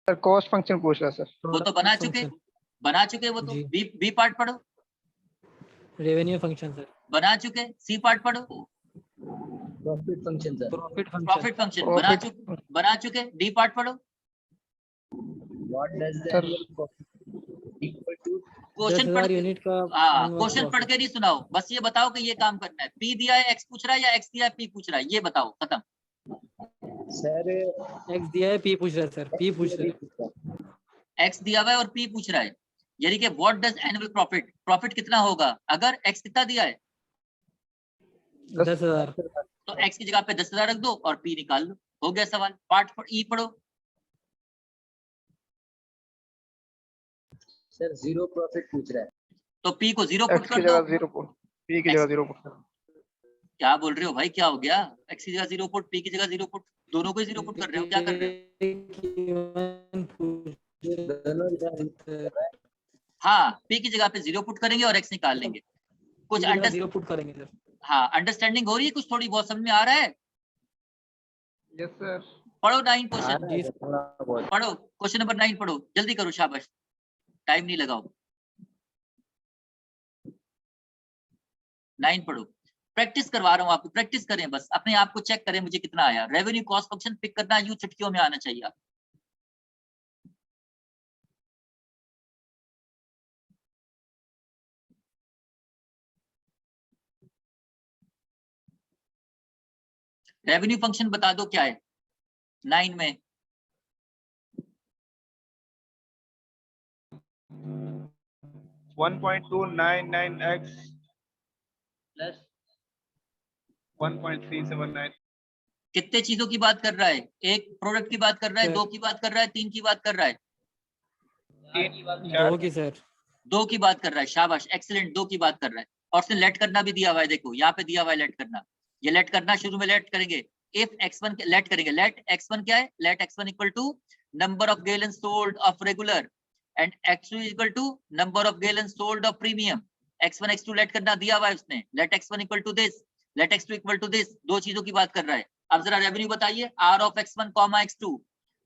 सर कॉस्ट फंक्शन पूछ रहा है सर। वो तो बना चुके वो तो। जी। बी पार्ट पढ़ो, रेवेन्यू फंक्शन सर। बना चुके। सी पार्ट पढ़ो, profit function sir. Profit function. Profit function Profit- बना चुके। डी पार्ट पढ़ो, what does the Sir. Annual profit equal to question पढ़ 10,000 यूनिट का हाँ, annual क्वेश्चन पढ़ profit। के नहीं सुनाओ, बस ये बताओ कि ये काम करना है। पी दिया है, एक्स पूछ रहा है, या एक्स दिया है, पी पूछ रहा है, ये बताओ, खत्म। सर एक्स दिया है, पी पूछ रहा है सर, पी पूछ रहा है। एक्स दिया हुआ है और पी पूछ रहा है, यानी कि what does annual profit, profit कितना होगा अगर एक्स कितना दिया है, 10,000। तो एक्स की जगह पे 10,000 रख दो और पी निकाल लो, हो गया सवाल। पार्ट ई पढ़ो। सर जीरो प्रॉफिट पूछ रहा है। तो पी को 0 पुट x की कर दो। जगह 0 पुट, p की जगह 0 पुट। क्या बोल रहे हो भाई, क्या हो गया? एक्स की जगह 0 पुट, पी की जगह 0 पुट, दोनों को 0 पुट कर रहे हो, क्या कर रहे हो? हाँ, पी की जगह पे 0 पुट करेंगे और एक्स निकाल लेंगे। कुछ जीरो पुट करेंगे सर। हाँ, अंडरस्टैंडिंग हो रही है, कुछ थोड़ी बहुत समझ में आ रहा है? Yes sir. पढ़ो 9 क्वेश्चन, जी थोड़ा बहुत। पढ़ो क्वेश्चन नंबर 9 पढ़ो, जल्दी करो, शाबाश, टाइम नहीं लगाओ। 9 पढ़ो, प्रैक्टिस करवा रहा हूँ आपको, प्रैक्टिस करें, बस अपने आप को चेक करें मुझे कितना आया। रेवेन्यू कॉस्ट फंक्शन पिक करना यूं चुटकियों में आना चाहिए आप। रेवेन्यू फंक्शन बता दो क्या है 9 में। 1.299x plus 1.379। कितने चीजों की बात कर रहा है? एक प्रोडक्ट की बात कर रहा है, 2 की बात कर रहा है, 3 की बात कर रहा है, 2 की सर। 2 की बात कर रहा है, शाबाश, एक्सीलेंट, 2 की बात कर रहा है। और उसने लेट करना भी दिया हुआ है, देखो यहाँ पे दिया हुआ है लेट करना। ये लेट करना शुरू में लेट करेंगे, इफ x1 लेट करेंगे, लेट x1 क्या है, let x1 equal to number of gallon sold of regular and x2 equal to number of gallon sold of premium. x1 x2 let करना दिया हुआ है उसने, let x1 equal to this, let x2 equal to this, 2 चीजों की बात कर रहा है। अब जरा रेवेन्यू बताइए, r of x1 comma x2,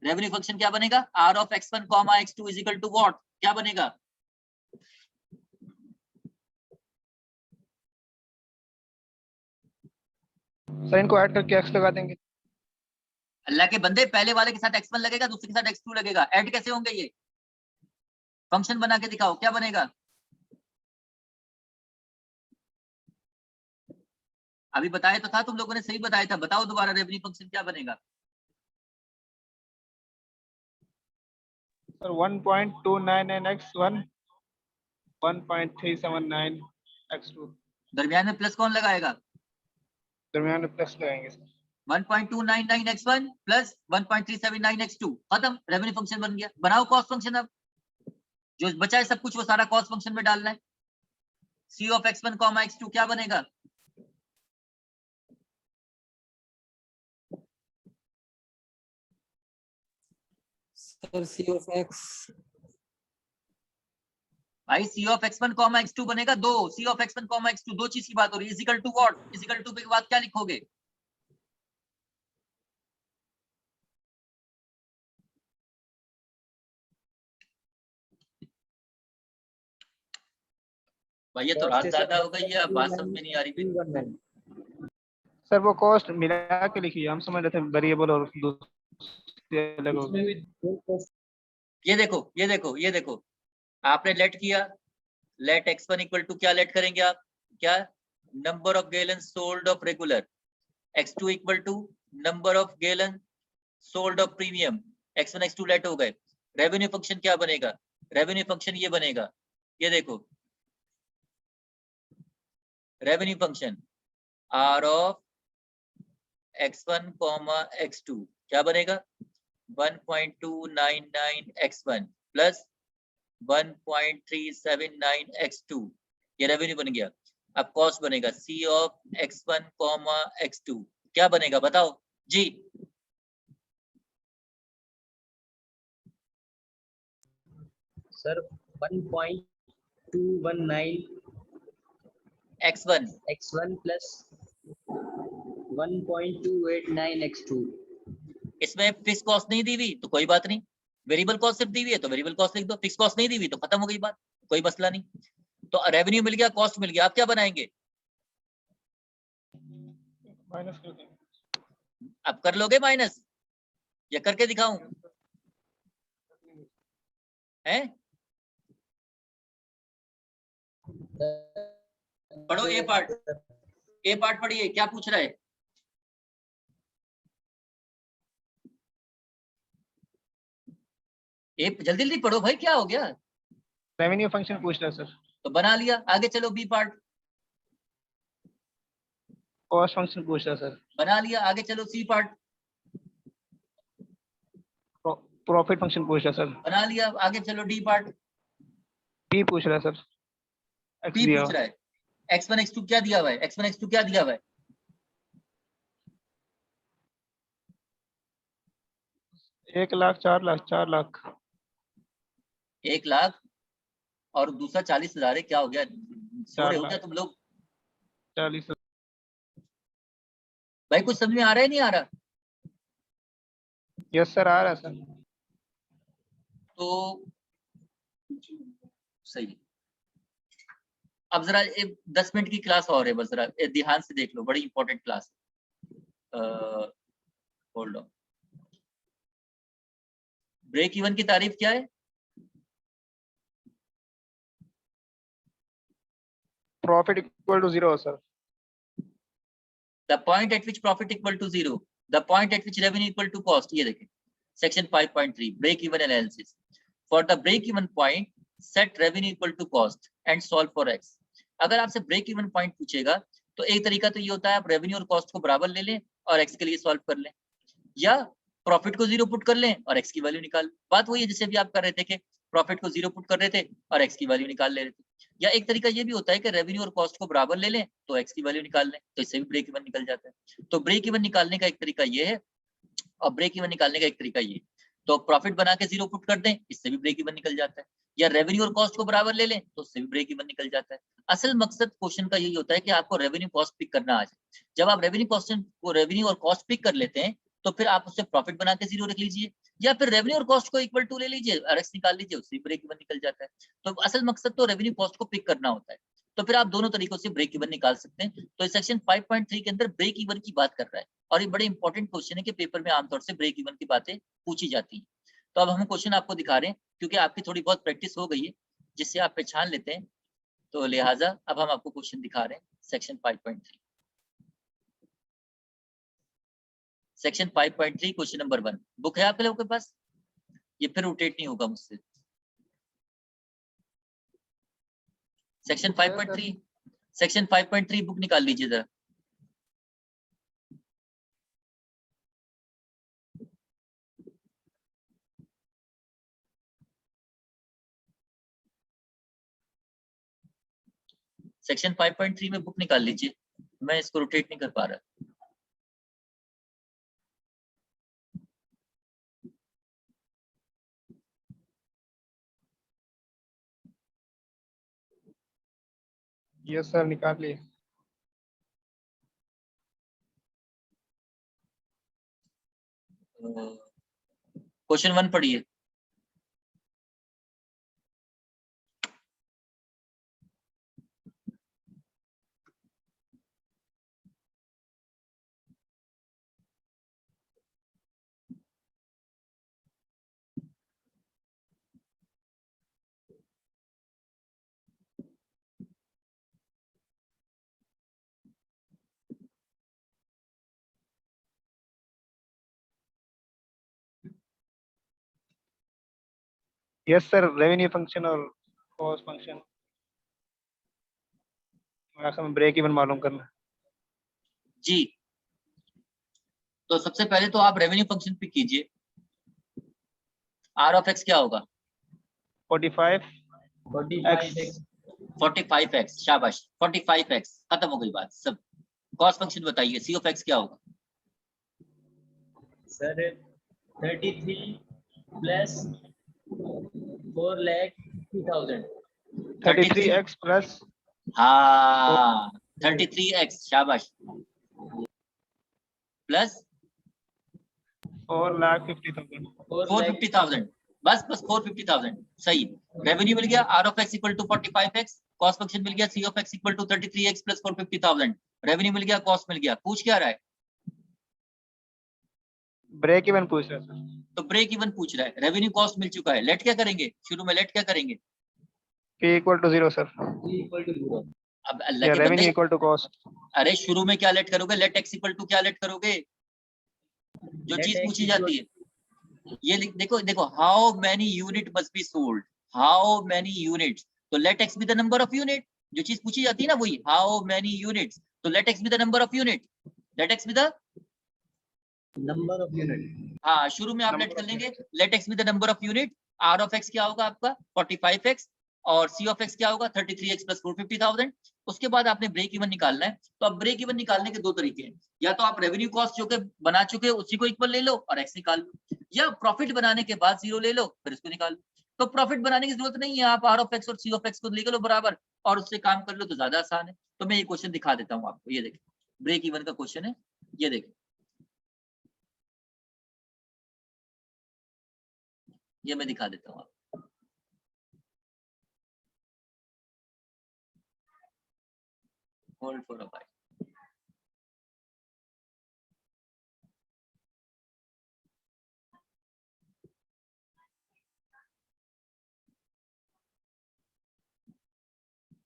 revenue function क्या बनेगा? r of x1 comma x2 is equal to what, क्या बनेगा? सर इनको ऐड करके x लगा देंगे। अल्लाह के बंदे, पहले वाले के साथ x1 लगेगा, दूसरे के साथ x2 लगेगा, ऐड कैसे होंगे ये? फंक्शन बना के दिखाओ, क्या बनेगा? अभी बताया तो था, तुम लोगों ने सही बताया था, बताओ दोबारा रेवेन्यू फंक्शन क्या बनेगा? Sir 1.299x1 1.379x2। दरमियान में प्लस कौन लगाएगा? दरमियान में प्लस लगाएंगे सर। 1.299x1 प्लस 1.379x2, खत्म, रेवेन्यू फंक्शन बन गया। बनाओ कॉस्ट फंक्शन, अब जो बचा है सब कुछ वो सारा कॉस्ट फंक्शन में डालना है। c of x1 comma x2 क्या बनेगा? Sir C of X. भाई c of x1 comma x2 बनेगा 2, c of x1 comma x2, 2 चीज की बात हो रही है। Is equal to what, is equal to के बाद क्या लिखोगे? भाई ये तो रात ज्यादा हो गई है, अब बात समझ में नहीं आ रही मेरी। सर वो कॉस्ट मिला के लिखिए, हम समझ रहे थे वेरिएबल और दूसरे अलग हो गए। ये देखो, ये देखो, ये देखो, आपने लेट किया, लेट x1 इक्वल टू क्या लेट करेंगे आप, क्या? Number of gallon sold of regular, x2 equal to number of gallon sold of premium, x1 x2 let हो गए। रेवेन्यू फंक्शन क्या बनेगा? रेवेन्यू फंक्शन ये बनेगा, ये देखो, revenue function r of x1 comma x2 क्या बनेगा? 1.299x1 प्लस 1.379x2, ये रेवेन्यू बन गया। अब कॉस्ट बनेगा C ऑफ x1, x2, क्या बनेगा बताओ जी। Sir 1.219 x1 x1 plus 1.289 x2। इसमें फिक्स कॉस्ट नहीं दी हुई तो कोई बात नहीं, वेरिएबल कॉस्ट सिर्फ दी हुई है तो वेरिएबल कॉस्ट लिख दो, फिक्स कॉस्ट नहीं दी हुई तो खत्म हो गई बात, कोई मसला नहीं। तो रेवेन्यू मिल गया, कॉस्ट मिल गया, आप क्या बनाएंगे? माइनस कर देंगे। अब कर लोगे माइनस या करके दिखाऊं? हैं? पढ़ो ए पार्ट, ए पार्ट पढ़िए, क्या पूछ रहा है? ए जल्दी जल्दी पढ़ो भाई, क्या हो गया? रेवेन्यू फंक्शन पूछ रहा है सर। तो बना लिया, आगे चलो बी पार्ट, कॉस्ट फंक्शन पूछ रहा है सर। बना लिया, आगे चलो सी पार्ट, प्रॉफिट फंक्शन पूछ रहा है सर। बना लिया, आगे चलो डी पार्ट, पी पूछ रहा है सर। X पी दिया पूछ हुआ। रहा है, x1 x2 क्या दिया हुआ है, x1 x2 क्या दिया हुआ है? 1,00,000 4,00,000 1 लाख और दूसरा 40,000 है, क्या हो गया? सो रहे हो क्या 4,00,000 तुम लोग? 40। भाई कुछ समझ में आ रहा है नहीं आ रहा? यस सर, आ रहा है सर। तो सही है। अब जरा 10 मिनट की क्लास और है, बस जरा ध्यान से देख लो, बड़ी इंपॉर्टेंट क्लास है। होल्ड ऑन, ब्रेक इवन की तारीफ क्या है? Profit equal to 0 sir. The point at which profit equal to 0, the point at which revenue equal to cost, ये देखें section 5.3 break even analysis. For the break even point, set revenue equal to cost and solve for x. अगर आपसे ब्रेक इवन पॉइंट पूछेगा तो एक तरीका तो ये होता है आप रेवेन्यू और कॉस्ट को बराबर ले लें और एक्स के लिए सॉल्व कर लें, या प्रॉफिट को 0 पुट कर लें और एक्स की वैल्यू निकाल। बात वही है जैसे भी आप कर रहे थे कि प्रॉफिट को 0 पुट कर रहे थे और एक्स की वैल्यू निकाल ले रहे थे, या एक तरीका ये भी होता है कि रेवेन्यू और कॉस्ट को बराबर ले लें तो एक्स की वैल्यू निकाल लें, तो इससे भी ब्रेक इवन निकल जाता है। तो ब्रेक इवन निकालने का एक तरीका ये है और ब्रेक इवन निकालने का एक तरीका ये, तो प्रॉफिट बना के 0 पुट कर दें, इससे भी ब्रेक इवन निकल जाता है, या रेवेन्यू और कॉस्ट को बराबर ले लें तो उससे भी ब्रेक इवन निकल जाता है। असल मकसद क्वेश्चन का यही होता है कि आपको रेवेन्यू कॉस्ट पिक करना आ जाए। जब आप रेवेन्यू और कॉस्ट पिक कर लेते हैं तो फिर आप उससे प्रॉफिट बना के 0 रख लीजिए, या फिर रेवेन्यू और कॉस्ट को इक्वल टू ले लीजिए और एक्स निकाल लीजिए, उससे ब्रेक इवन निकल जाता है। तो असल मकसद तो रेवेन्यू कॉस्ट को पिक करना होता है, तो फिर आप दोनों तरीकों से ब्रेक इवन निकाल सकते हैं। तो सेक्शन 5.3 के अंदर ब्रेक इवन की बात कर रहा है और ये बड़े इंपॉर्टेंट क्वेश्चन है कि पेपर में आमतौर से ब्रेक इवन की बातें पूछी जाती हैं। तो अब हम क्वेश्चन आपको दिखा रहे हैं क्योंकि आपकी थोड़ी बहुत प्रैक्टिस हो गई है जिससे आप पहचान लेते हैं, तो लिहाजा अब हम आपको क्वेश्चन दिखा रहे हैं section 5.3। Section 5.3 question number 1 book है आपके लोगों के पास? ये फिर रोटेट नहीं होगा मुझसे। सेक्शन 5.3, सेक्शन 5.3 बुक निकाल लीजिए जरा। सेक्शन 5.3 में बुक निकाल लीजिए, मैं इसको रोटेट नहीं कर पा रहा। यस सर, निकाल लिए। क्वेश्चन 1 पढ़िए। यस सर, रेवेन्यू फंक्शन और कॉस्ट फंक्शन में ब्रेक इवन मालूम करना। जी, तो सबसे पहले तो आप रेवेन्यू फंक्शन पिक कीजिए। आर ऑफ एक्स क्या होगा? 45 45 x 45x, शाबाश 45x, खत्म हो गई बात सब। कॉस्ट फंक्शन बताइए, सी ऑफ एक्स क्या होगा? Sir 33 plus 4,50,000। 33x प्लस हाँ 33x, शाबाश, प्लस 4,50,000। 450,000, बस 450,000, सही। रेवेन्यू मिल गया R of x equal to 45x, cost function मिल गया C of x equal to 33x plus 450,000, revenue मिल गया, कॉस्ट मिल गया। पूछ क्या रहा है? ब्रेक इवन पूछ रहे हैं सर। तो ब्रेक इवन पूछ रहा है, रेवेन्यू कॉस्ट मिल चुका है, लेट क्या करेंगे? शुरू में लेट क्या करेंगे? P equal to 0 sir, equal to 0। अब अल्लाह या के रेवेन्यू बंदे, इक्वल टू कॉस्ट। अरे शुरू में क्या लेट करोगे? लेट एक्स इक्वल टू क्या लेट करोगे? जो Let चीज x पूछी equal- जाती है, ये देखो देखो, how many unit must be sold, how many units, तो let x be the number of unit. जो चीज पूछी जाती है ना वही, हाउ मैनी यूनिट्स, तो let x be the number of unit, let x be the, number of unit. हाँ शुरू में आप Number लेट कर of लेंगे, let x be the number of unit, R of x क्या होगा आपका 45x, और सी ऑफ एक्स क्या होगा 33x प्लस 450,000। उसके बाद आपने ब्रेक इवन निकालना है। तो अब ब्रेक इवन निकालने के दो तरीके हैं, या तो आप रेवेन्यू कॉस्ट जो के बना चुके हो उसी को इक्वल ले लो और एक्स निकाल लो, या प्रॉफिट बनाने के बाद 0 ले लो फिर इसको निकाल लो। तो प्रॉफिट बनाने की जरूरत नहीं है, आप आर ऑफ एक्स और सी ऑफ एक्स को ले लो बराबर और उससे काम कर लो तो ज्यादा आसान है। तो मैं ये क्वेश्चन दिखा देता हूँ आपको, ये देखिए ब्रेक इवन का क्वेश्चन है, ये देखिए, ये मैं दिखा देता हूँ आपको। Hold for a while.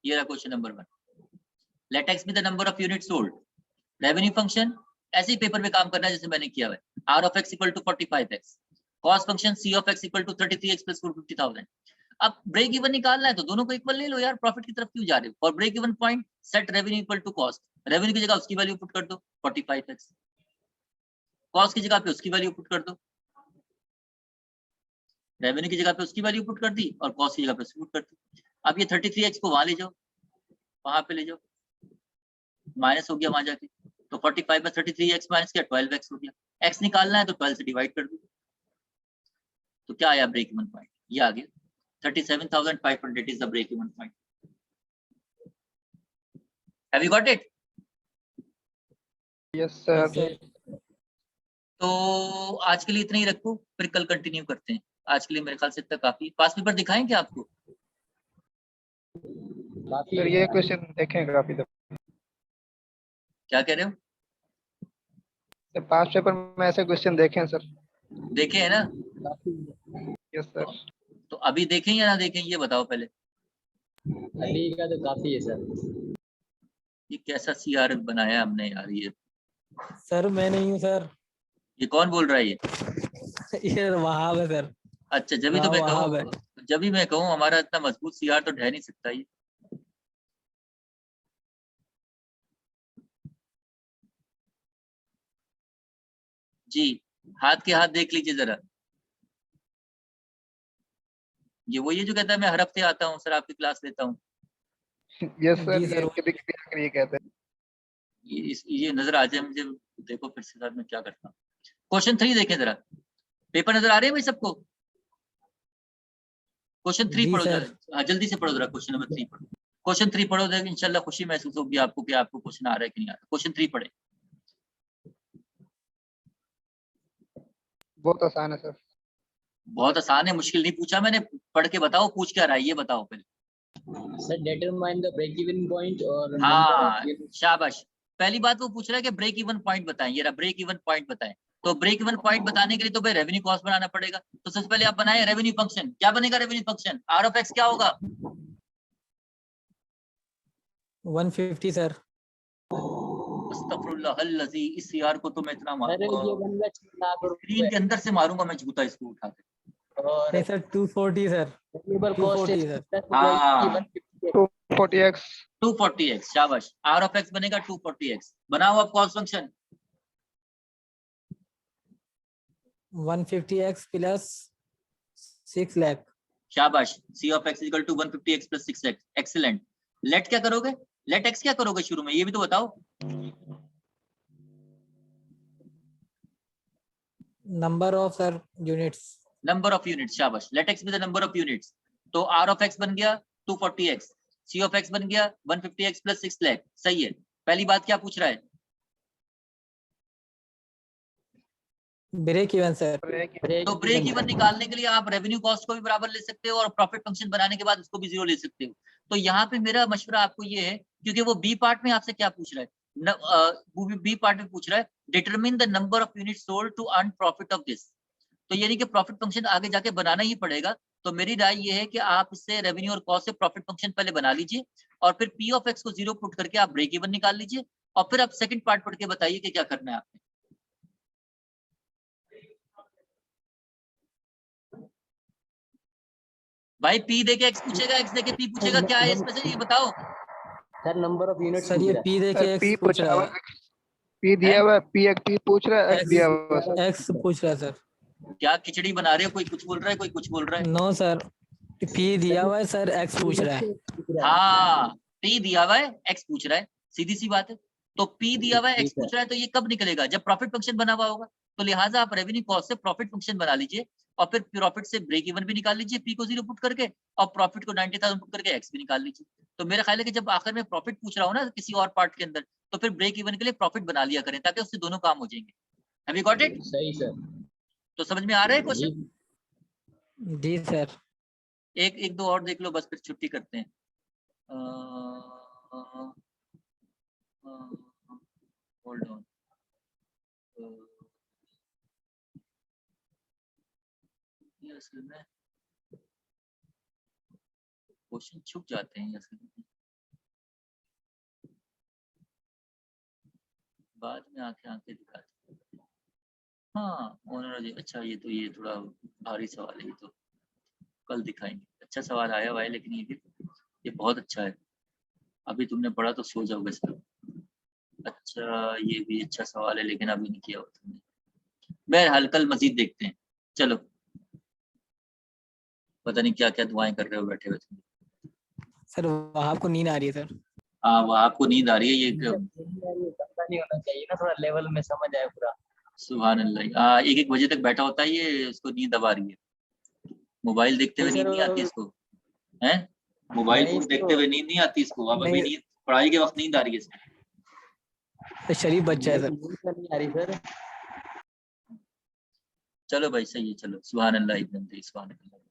ये रहा question number 1, let x be the number of unit sold, revenue function ऐसे ही पेपर में काम करना है जैसे मैंने किया है, R of x equal to 45x, cost function C of x equal to 33x plus 450,000। अब ब्रेक इवन निकालना है तो दोनों को इक्वल ले लो यार, प्रॉफिट की तरफ क्यों जा रहे हो? और break even point set revenue equal to cost, revenue की जगह उसकी वैल्यू पुट कर दो 45x, कॉस्ट की जगह पे उसकी वैल्यू पुट कर दो, रेवेन्यू की जगह पे उसकी वैल्यू पुट कर दी और कॉस्ट की जगह पे उसकी पुट कर दी। अब ये 33x को वहां ले जाओ, वहां पे ले जाओ, माइनस हो गया वहां जाके, तो 45 में 33x माइनस किया 12x हो गया, x निकालना है तो 12 से डिवाइड कर दो, तो क्या आया ब्रेक इवन पॉइंट, ये आ गया 37,500 is the break even point. Have you got it? Yes sir. तो आज के लिए इतना ही रखो, फिर कल कंटिन्यू करते हैं। आज के लिए मेरे ख्याल से इतना काफी। पास पेपर दिखाएं क्या आपको? काफी सर ये क्वेश्चन देखें काफी दफा। क्या कह रहे हो? सर पास्ट पेपर में ऐसे क्वेश्चन देखे हैं सर। देखे है ना? Yes sir. तो अभी देखें या ना देखें ये बताओ पहले। अभी का तो काफी है सर। ये कैसा सीआर बनाया हमने यार, ये सर मैं नहीं हूँ सर, ये कौन बोल रहा है ये? ये वहाब है सर। अच्छा जब भी तो हाँ, मैं वहाब कहूँ, जब भी मैं कहूँ हमारा इतना मजबूत सीआर तो ढह नहीं सकता ये। जी हाथ के हाथ देख लीजिए जरा, ये वही है जो कहता है मैं हर हफ्ते आता हूँ सर आपकी क्लास लेता हूँ। यस सर, जी सर। ये कभी कभी आकर ये कहते हैं। ये नजर आ जाए मुझे, देखो फिर से साथ में क्या करता हूँ। क्वेश्चन 3 देखें जरा, पेपर नजर आ रहे हैं भाई सबको? क्वेश्चन 3 जी पढ़ो सर। जरा, हाँ जल्दी से पढ़ो जरा, क्वेश्चन नंबर 3 पढ़ो। क्वेश्चन 3 पढ़ो, देख इंशाल्लाह खुशी महसूस होगी आपको कि आपको क्वेश्चन आ रहा है कि नहीं आ रहा। क्वेश्चन 3 पढ़े। बहुत आसान है सर। बहुत आसान है, मुश्किल नहीं पूछा मैंने, पढ़ के बताओ पूछ क्या रहा है ये बताओ पहले। Sir determine the break even point और हाँ शाबाश, पहली बात वो पूछ रहा है कि ब्रेक इवन पॉइंट बताएं, ये रहा ब्रेक इवन पॉइंट बताएं। तो ब्रेक इवन पॉइंट बताने के लिए तो भाई रेवेन्यू कॉस्ट बनाना पड़ेगा। तो सबसे पहले आप बनाए रेवेन्यू फंक्शन, क्या बनेगा revenue function? R of x क्या होगा? 150 सर। अस्तगफिरुल्लाहल्लज़ी, इस यार को तो मैं इतना सर ये मारूंगा बनगा 6 लाख स्क्रीन के अंदर से मारूंगा मैं जूता इसको उठा के। और नहीं sir 240 sir. Variable cost 240 sir. हाँ 240x 240x, शाबाश, आर ऑफ एक्स बनेगा 240x। बनाओ आप cost function. 150x plus 6 lakh. शाबाश, C of x equal to 150x plus 6x, excellent. Let क्या करोगे, लेट एक्स क्या करोगे शुरू में, ये भी तो बताओ। Number of sir units. Number of units, शाबाश, let x be the number of units. तो आर ऑफ एक्स बन गया 240x, सी ऑफ एक्स बन गया 150x प्लस 6 लाख। सही है। पहली बात क्या पूछ रहा है, ब्रेक इवन सर। तो ब्रेक इवन निकालने के लिए आप रेवेन्यू कॉस्ट को भी बराबर ले सकते हो और प्रॉफिट फंक्शन बनाने के बाद उसको भी 0 ले सकते हो। तो यहाँ पे मेरा मशवरा आपको ये है, क्योंकि वो बी पार्ट में आपसे क्या पूछ रहा है, बी पार्ट में पूछ रहा है determine the number of unit sold to earn profit of this. तो यानी कि प्रॉफिट फंक्शन आगे जाके बनाना ही पड़ेगा। तो मेरी राय ये है कि आप इससे रेवेन्यू और कॉस्ट से प्रॉफिट फंक्शन पहले बना लीजिए और फिर पी ऑफ एक्स को 0 पुट करके आप ब्रेक इवन निकाल लीजिए और फिर आप सेकंड पार्ट पढ़ के बताइए कि क्या करना है आपने। भाई पी देके एक्स पूछेगा, एक्स देके पी पूछेगा, क्या है इसमें से ये बताओ। Sir number of units sir ये पी देके सर एक्स पी पूछ रहा है। पी दिया हुआ है, पी एक पी पूछ रहा है, एक्स दिया हुआ है सर। एक्स पूछ रहा है सर। क्या खिचड़ी बना रहे हो, कोई कुछ बोल रहा है कोई कुछ बोल रहा है। नो सर, पी दिया हुआ है सर, एक्स पूछ रहा है। हाँ पी दिया हुआ है, एक्स पूछ रहा है, सीधी सी बात है। तो पी दिया हुआ है, एक्स पूछ रहा है, तो ये कब निकलेगा, जब प्रॉफिट फंक्शन बना हुआ होगा। तो लिहाजा आप रेवेन्यू कॉस्ट से प्रॉफिट फंक्शन बना लीजिए और फिर प्रॉफिट से ब्रेक इवन भी निकाल लीजिए, पी को 0 पुट करके, और प्रॉफिट को 90,000 पुट करके एक्स भी निकाल लीजिए। तो मेरा ख्याल है कि जब आखिर में प्रॉफिट पूछ रहा हो ना किसी और पार्ट के अंदर, तो फिर ब्रेक इवन के लिए प्रॉफिट बना लिया करें ताकि उससे दोनों काम हो जाएंगे। Have you got it? सही सर। तो समझ में आ रहा है क्वेश्चन? जी सर। एक दो और देख लो बस, फिर छुट्टी करते हैं। Hold on. ये असल में क्वेश्चन छुप जाते हैं असल में, बाद में आके दिखाते हैं। हाँ ओनर जी, अच्छा ये थोड़ा भारी सवाल है, ये तो कल दिखाएंगे। अच्छा सवाल आया हुआ है लेकिन ये बहुत अच्छा है, अभी तुमने पढ़ा तो सो जाओगे सर। अच्छा ये भी अच्छा सवाल है लेकिन अभी नहीं किया हुआ तुमने। बहरहाल कल मजीद देखते हैं। चलो, पता नहीं क्या क्या दुआएं कर रहे हो बैठे हुए तुम। सर वहाँ आपको नींद आ रही है सर। हाँ वो आपको नींद आ रही है, ये पता नहीं होना चाहिए ना, थोड़ा लेवल में समझ आए पूरा। सुभान अल्लाह, 1-1 बजे तक बैठा होता है ये, उसको नींद अब आ रही है। मोबाइल देखते हुए नींद नहीं आती इसको, हैं? मोबाइल फोन देखते हुए नींद नहीं आती इसको, अब अभी नींद, पढ़ाई के वक्त नींद आ रही है इसको। शरीफ बच्चा है सर। नहीं आ रही सर। चलो भाई सही है, चलो सुभान अल्लाह, सुभान अल्लाह।